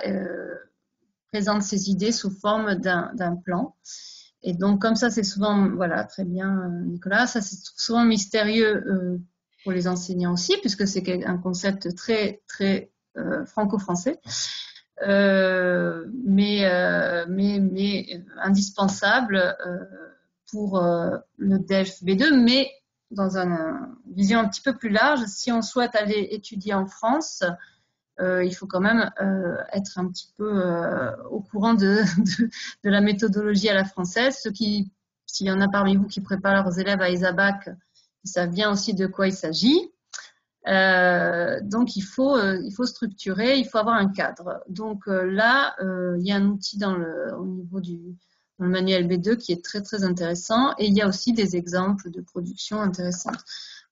présente ses idées sous forme d'un plan. Et donc, comme ça, c'est souvent, voilà, très bien, Nicolas, ça c'est souvent mystérieux pour les enseignants aussi, puisque c'est un concept très, très franco-français. Mais indispensable pour le DELF B2, mais dans une vision un petit peu plus large. Si on souhaite aller étudier en France, il faut quand même être un petit peu au courant de la méthodologie à la française. S'il y en a parmi vous qui préparent leurs élèves à ESABAC, ils savent bien aussi de quoi il s'agit. Donc il faut structurer, il faut avoir un cadre. Donc là, il y a un outil au niveau dans le manuel B2 qui est très très intéressant, et il y a aussi des exemples de production intéressantes.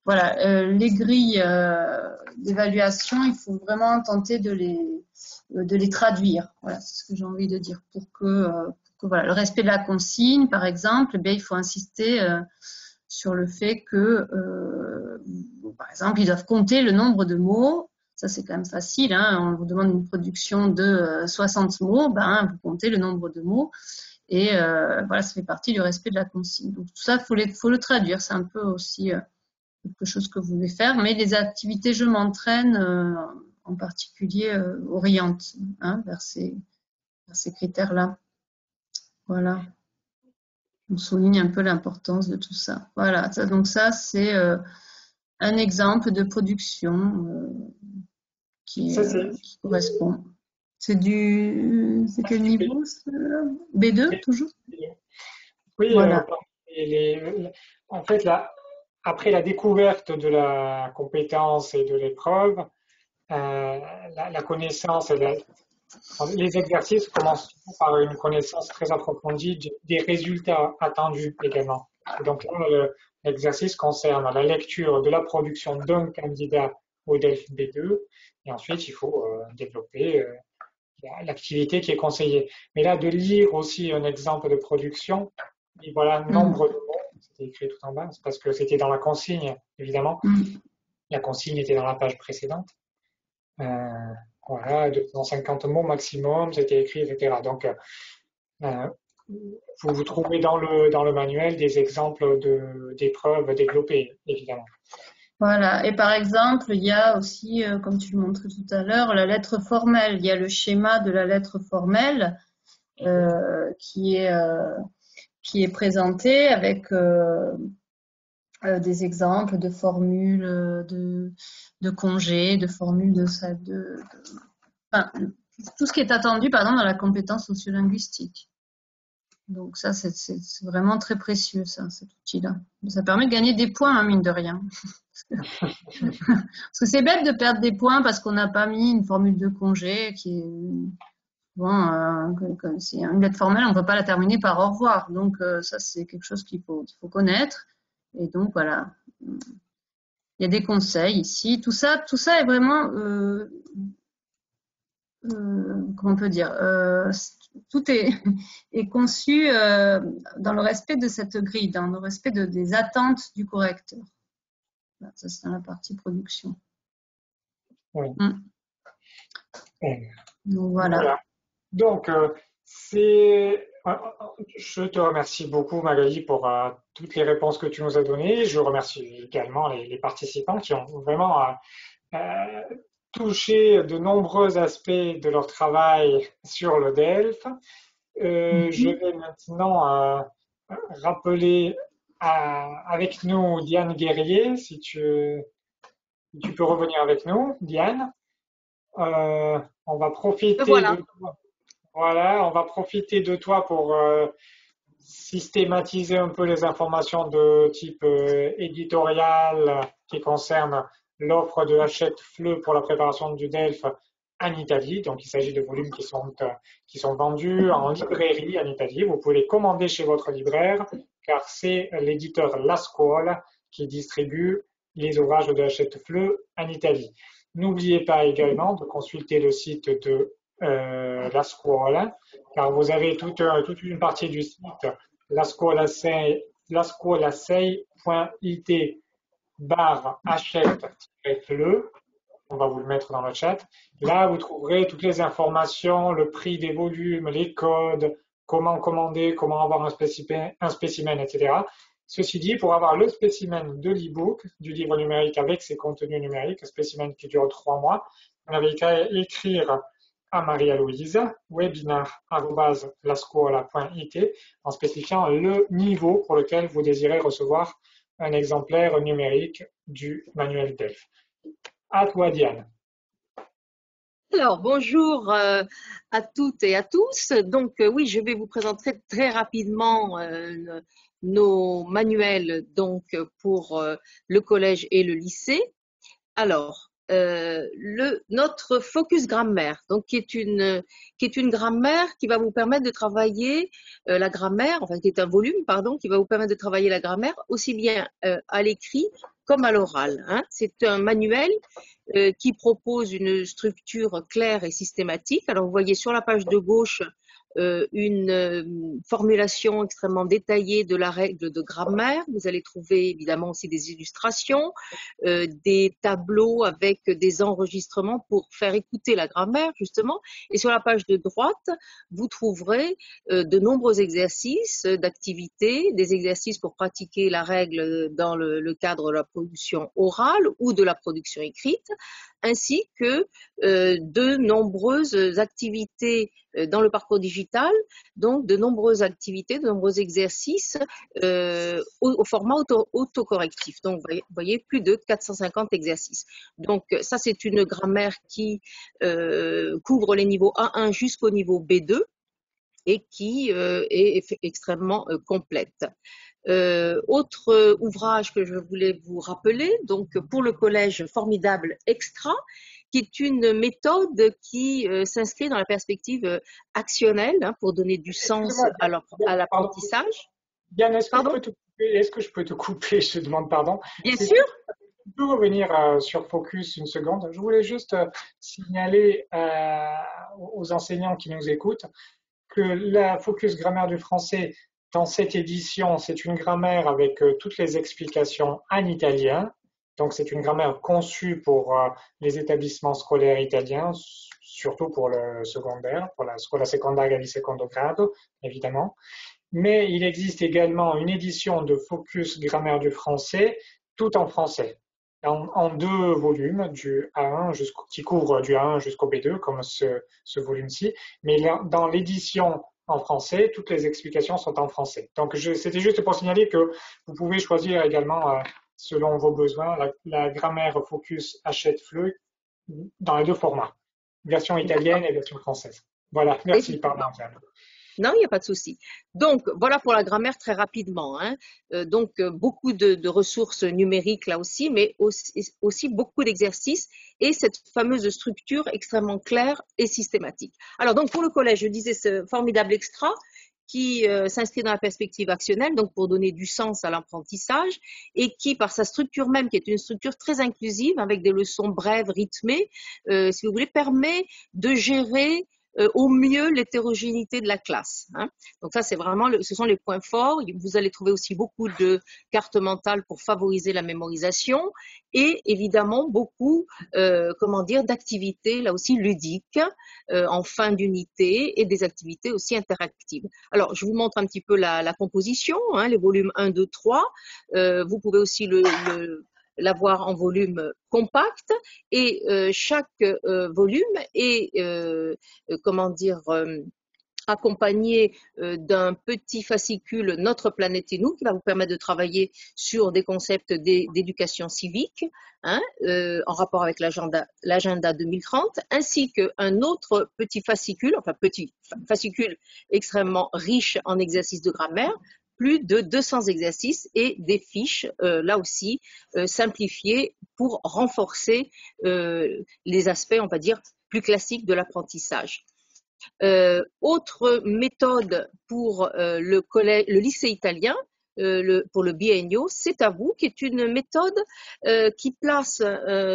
Voilà, les grilles d'évaluation, il faut vraiment tenter de les traduire. Voilà, c'est ce que j'ai envie de dire, pour que voilà, le respect de la consigne, par exemple, eh bien, il faut insister sur le fait que, par exemple, ils doivent compter le nombre de mots. Ça, c'est quand même facile, hein. On vous demande une production de 60 mots, vous comptez le nombre de mots. Et voilà, ça fait partie du respect de la consigne. Donc, tout ça, faut le traduire. C'est un peu aussi quelque chose que vous voulez faire. Mais les activités Je m'entraîne, en particulier, orientent vers ces critères-là. Voilà. On souligne un peu l'importance de tout ça. Voilà, donc ça, c'est un exemple de production qui correspond. C'est quel niveau, B2, toujours? Oui, voilà. En fait, après la découverte de la compétence et de l'épreuve, la connaissance les exercices commencent par une connaissance très approfondie des résultats attendus également. Et donc là, l'exercice concerne la lecture de la production d'un candidat au DELF B2, et ensuite il faut développer l'activité qui est conseillée. Mais là, de lire aussi un exemple de production, et voilà, nombre de mots, c'était écrit tout en bas, c'est parce que c'était dans la consigne, évidemment. La consigne était dans la page précédente. Voilà, 250 mots maximum, c'était écrit, etc. Donc, vous trouvez dans le manuel des exemples d'épreuves développées, évidemment. Voilà, et par exemple, il y a aussi, comme tu le montrais tout à l'heure, la lettre formelle. Il y a le schéma de la lettre formelle qui est présenté avec des exemples de formules de congés, de formules enfin, tout ce qui est attendu, par exemple, dans la compétence sociolinguistique. Donc ça, c'est vraiment très précieux, ça, cet outil-là. Ça permet de gagner des points, mine de rien. Parce que c'est bête de perdre des points parce qu'on n'a pas mis une formule de congé qui est... Bon, c'est une lettre formelle, on ne peut pas la terminer par au revoir. Donc ça, c'est quelque chose qu'il faut connaître. Et donc, voilà. Il y a des conseils ici. Tout ça est vraiment... comment on peut dire, tout est conçu dans le respect de cette grille, dans le respect des attentes du correcteur. Là, ça, c'est dans la partie production. Oui. Donc, voilà. Donc, Je te remercie beaucoup, Magali, pour toutes les réponses que tu nous as données. Je remercie également les participants qui ont vraiment euh, touché de nombreux aspects de leur travail sur le DELF. Je vais maintenant rappeler avec nous Diane Guerrier, si tu peux revenir avec nous, Diane. On va profiter Voilà. de toi. Voilà, on va profiter de toi pour systématiser un peu les informations de type éditorial qui concernent l'offre de Hachette Fleu pour la préparation du DELF en Italie. Donc, il s'agit de volumes qui sont vendus en librairie en Italie. Vous pouvez les commander chez votre libraire car c'est l'éditeur La Scuola qui distribue les ouvrages de Hachette Fleu en Italie. N'oubliez pas également de consulter le site de La Scuola, car vous avez toute une partie du site lascuolasei.it/Hachette-Fleu. On va vous le mettre dans le chat. Là, vous trouverez toutes les informations, le prix des volumes, les codes, comment commander, comment avoir un spécimen, etc. Ceci dit, pour avoir le spécimen de l'e-book, du livre numérique avec ses contenus numériques, un spécimen qui dure 3 mois, on avait qu'à écrire à Maria-Louise, webinar@lascuola.it, en spécifiant le niveau pour lequel vous désirez recevoir un exemplaire numérique du manuel DELF. À toi, Diane. Alors, bonjour à toutes et à tous. Donc, oui, je vais vous présenter très rapidement nos manuels donc, pour le collège et le lycée. Alors, notre focus grammaire, donc qui est une grammaire qui va vous permettre de travailler la grammaire, enfin qui est un volume, pardon, qui va vous permettre de travailler la grammaire aussi bien à l'écrit comme à l'oral. Hein. C'est un manuel qui propose une structure claire et systématique. Alors, vous voyez sur la page de gauche une formulation extrêmement détaillée de la règle de grammaire. Vous allez trouver évidemment aussi des illustrations, des tableaux avec des enregistrements pour faire écouter la grammaire justement. Et sur la page de droite, vous trouverez de nombreux exercices d'activités, des exercices pour pratiquer la règle dans le cadre de la production orale ou de la production écrite, ainsi que de nombreuses activités dans le parcours digital, donc de nombreuses activités, de nombreux exercices au format autocorrectif. Donc, vous voyez, plus de 450 exercices. Donc, ça, c'est une grammaire qui couvre les niveaux A1 jusqu'au niveau B2 et qui est extrêmement complète. Autre ouvrage que je voulais vous rappeler, donc pour le collège Formidable Extra, qui est une méthode qui s'inscrit dans la perspective actionnelle hein, pour donner du sens à l'apprentissage. Diane, est-ce que je peux te couper? Je te demande pardon. Bien sûr. Tu peux revenir sur Focus une seconde? Je voulais juste signaler aux enseignants qui nous écoutent que la Focus Grammaire du français, dans cette édition, c'est une grammaire avec toutes les explications en italien. Donc, c'est une grammaire conçue pour les établissements scolaires italiens, surtout pour le secondaire, pour la scuola secondaria di secondo grado, évidemment. Mais il existe également une édition de Focus Grammaire du français, tout en français, en 2 volumes, du A1 qui couvre du A1 jusqu'au B2, comme ce volume-ci. Mais dans l'édition en français, toutes les explications sont en français. Donc, c'était juste pour signaler que vous pouvez choisir également, selon vos besoins, la grammaire Focus Hachette-Fleu dans les 2 formats, version italienne et version française. Voilà, merci, pardon. Non, il n'y a pas de souci. Donc, voilà pour la grammaire très rapidement. Hein. Donc, beaucoup de ressources numériques là aussi, mais aussi beaucoup d'exercices et cette fameuse structure extrêmement claire et systématique. Alors, donc, pour le collège, je disais ce formidable extra qui s'inscrit dans la perspective actionnelle, donc pour donner du sens à l'apprentissage, et qui, par sa structure même, qui est une structure très inclusive, avec des leçons brèves, rythmées, si vous voulez, permet de gérer au mieux l'hétérogénéité de la classe. Hein. Donc ça, c'est vraiment, ce sont les points forts. Vous allez trouver aussi beaucoup de cartes mentales pour favoriser la mémorisation et évidemment beaucoup, comment dire, d'activités là aussi ludiques en fin d'unité et des activités aussi interactives. Alors, je vous montre un petit peu la composition, hein, les volumes 1, 2, 3. Vous pouvez aussi l'avoir en volume compact et chaque volume est comment dire accompagné d'un petit fascicule Notre planète et nous qui va vous permettre de travailler sur des concepts d'éducation civique hein, en rapport avec l'agenda 2030 ainsi qu'un autre petit fascicule, enfin petit fascicule extrêmement riche en exercices de grammaire, plus de 200 exercices et des fiches, là aussi, simplifiées pour renforcer les aspects, on va dire, plus classiques de l'apprentissage. Autre méthode pour le lycée italien, pour le biennio, c'est à vous, qui est une méthode qui place,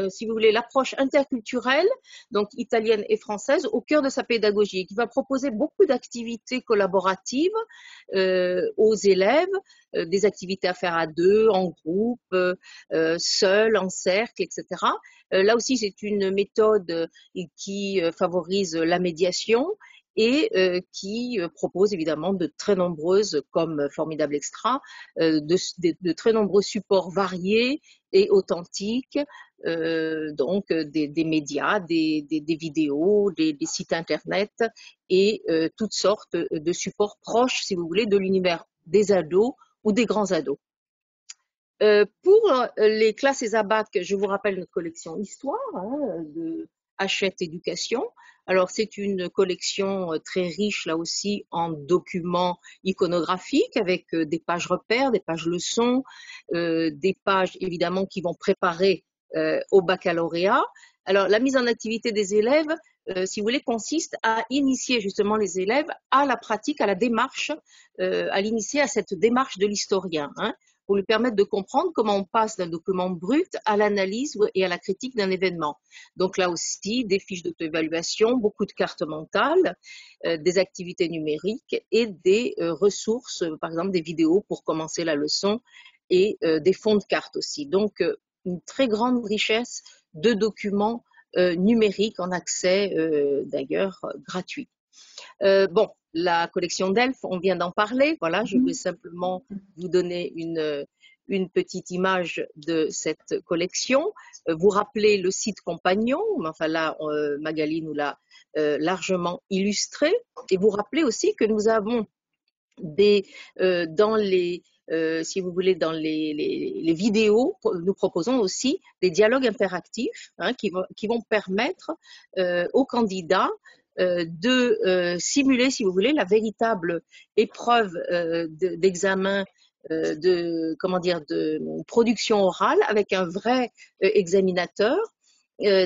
si vous voulez, l'approche interculturelle, donc italienne et française, au cœur de sa pédagogie, et qui va proposer beaucoup d'activités collaboratives aux élèves, des activités à faire à deux, en groupe, seul, en cercle, etc. Là aussi, c'est une méthode qui favorise la médiation et qui propose évidemment de très nombreuses, comme Formidable Extra, de très nombreux supports variés et authentiques, donc des médias, des vidéos, des sites internet et toutes sortes de supports proches, si vous voulez, de l'univers des ados ou des grands ados. Pour les classes ESABAC, je vous rappelle notre collection Histoire hein, de Hachette Éducation. Alors, c'est une collection très riche, là aussi, en documents iconographiques avec des pages repères, des pages leçons, des pages, évidemment, qui vont préparer au baccalauréat. Alors, la mise en activité des élèves, si vous voulez, consiste à initier justement les élèves à la pratique, à la démarche, à l'initier à cette démarche de l'historien, hein, pour lui permettre de comprendre comment on passe d'un document brut à l'analyse et à la critique d'un événement. Donc là aussi, des fiches d'auto-évaluation, beaucoup de cartes mentales, des activités numériques et des ressources, par exemple des vidéos pour commencer la leçon et des fonds de cartes aussi. Donc, une très grande richesse de documents numériques en accès d'ailleurs gratuit. Bon, la collection d'Elf, on vient d'en parler. Voilà, je vais simplement vous donner une petite image de cette collection. Vous rappelez le site compagnon, enfin là, Magali nous l'a largement illustré. Et vous rappelez aussi que nous avons dans les si vous voulez, dans les vidéos, nous proposons aussi des dialogues interactifs hein, qui vont permettre aux candidats de simuler, si vous voulez, la véritable épreuve d'examen de production orale avec un vrai examinateur.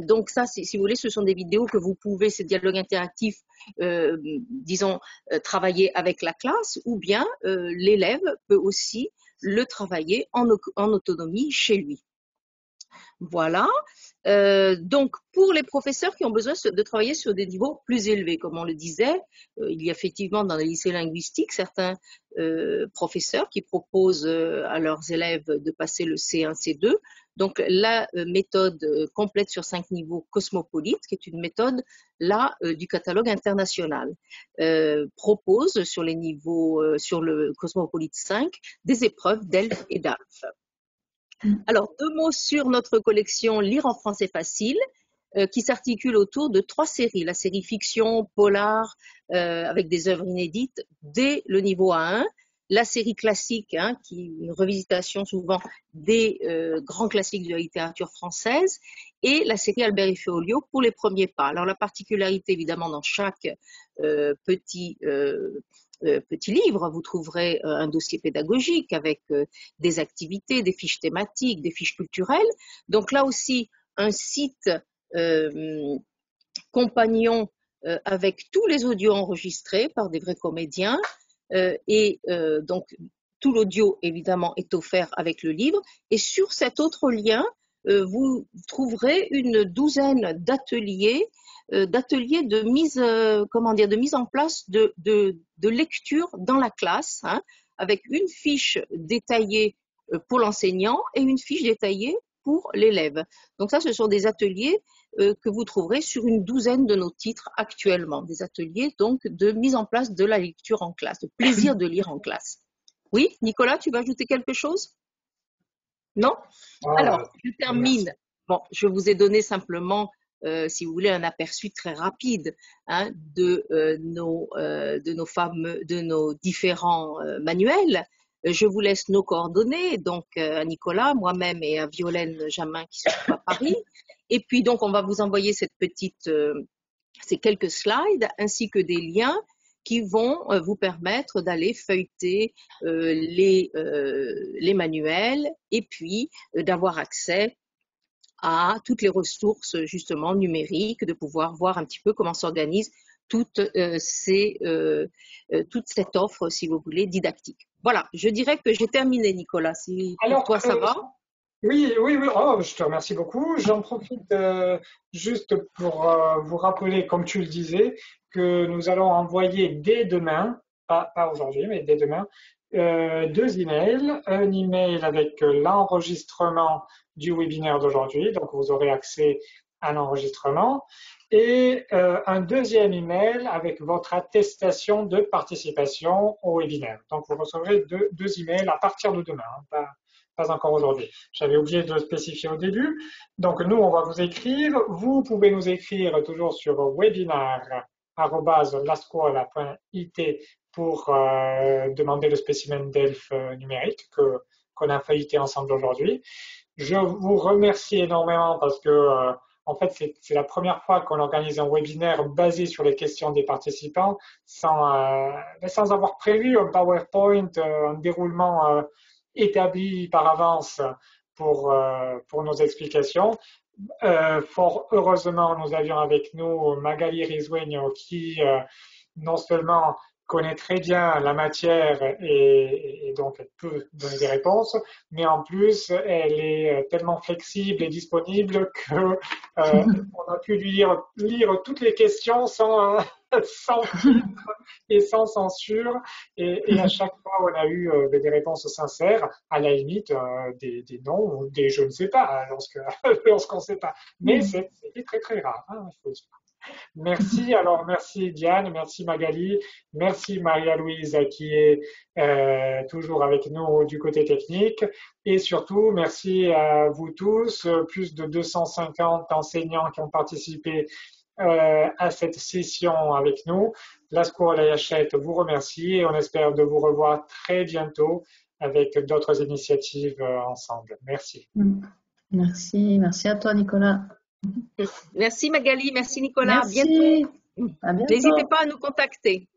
Donc ça, si vous voulez, ce sont des vidéos que vous pouvez, ces dialogues interactifs, disons, travailler avec la classe, ou bien l'élève peut aussi le travailler en autonomie chez lui. Voilà. Donc, pour les professeurs qui ont besoin de travailler sur des niveaux plus élevés, comme on le disait, il y a effectivement dans les lycées linguistiques certains professeurs qui proposent à leurs élèves de passer le C1, C2. Donc, la méthode complète sur 5 niveaux Cosmopolite, qui est une méthode là du catalogue international, propose sur les niveaux, sur le Cosmopolite 5, des épreuves d'ELF et d'ALF. Alors, 2 mots sur notre collection Lire en français facile, qui s'articule autour de 3 séries. La série fiction, polar, avec des œuvres inédites dès le niveau A1. La série classique, hein, qui est une revisitation souvent des grands classiques de la littérature française. Et la série Albert et Féolio pour les premiers pas. Alors, la particularité, évidemment, dans chaque petit livre, vous trouverez un dossier pédagogique avec des activités, des fiches thématiques, des fiches culturelles. Donc là aussi, un site compagnon avec tous les audios enregistrés par des vrais comédiens donc tout l'audio évidemment est offert avec le livre. Et sur cet autre lien, vous trouverez une douzaine d'ateliers d'ateliers de mise, de mise en place de lecture dans la classe, hein, avec une fiche détaillée pour l'enseignant et une fiche détaillée pour l'élève. Donc ça, ce sont des ateliers que vous trouverez sur une douzaine de nos titres actuellement, des ateliers donc de mise en place de la lecture en classe, de plaisir de lire en classe. Oui, Nicolas, tu vas ajouter quelque chose? Non? Alors, je termine. Merci. Bon, je vous ai donné simplement, si vous voulez, un aperçu très rapide, hein, de nos différents manuels. Je vous laisse nos coordonnées, donc à Nicolas, moi-même et à Violaine Jamin qui se trouve à Paris. Et puis donc, on va vous envoyer ces quelques slides ainsi que des liens qui vont vous permettre d'aller feuilleter les manuels et puis d'avoir accès à toutes les ressources justement numériques, de pouvoir voir un petit peu comment s'organise toute cette offre, si vous voulez, didactique. Voilà, je dirais que j'ai terminé, Nicolas. Si pour toi ça va? Oui. Oh, je te remercie beaucoup. J'en profite juste pour vous rappeler, comme tu le disais, que nous allons envoyer dès demain, pas aujourd'hui, mais dès demain, 2 emails. Un email avec l'enregistrement du webinaire d'aujourd'hui, donc vous aurez accès à l'enregistrement, et un deuxième email avec votre attestation de participation au webinaire. Donc vous recevrez deux emails à partir de demain, hein, pas encore aujourd'hui. J'avais oublié de le spécifier au début. Donc nous, on va vous écrire. Vous pouvez nous écrire toujours sur webinar@lascuola.it pour demander le spécimen d'ELF numérique qu'on a feuilleté ensemble aujourd'hui. Je vous remercie énormément parce que en fait, c'est la première fois qu'on organise un webinaire basé sur les questions des participants sans avoir prévu un PowerPoint, un déroulement établi par avance pour nos explications. Fort heureusement, nous avions avec nous Magali Risueño qui non seulement connaît très bien la matière et donc elle peut donner des réponses, mais en plus elle est tellement flexible et disponible que on a pu lui lire toutes les questions sans filtre et sans censure, et à chaque fois on a eu des réponses sincères, à la limite des non ou des je ne sais pas lorsqu'on ne sait pas, mais c'était très très rare, hein, il faut dire. Merci, alors merci Diane, merci Magali, merci Maria-Louise qui est toujours avec nous du côté technique, et surtout merci à vous tous, plus de 250 enseignants qui ont participé à cette session avec nous. La Scuola Hachette vous remercie et on espère de vous revoir très bientôt avec d'autres initiatives ensemble. Merci. Merci à toi Nicolas. Merci Magali, merci Nicolas. Merci. À bientôt. N'hésitez pas à nous contacter.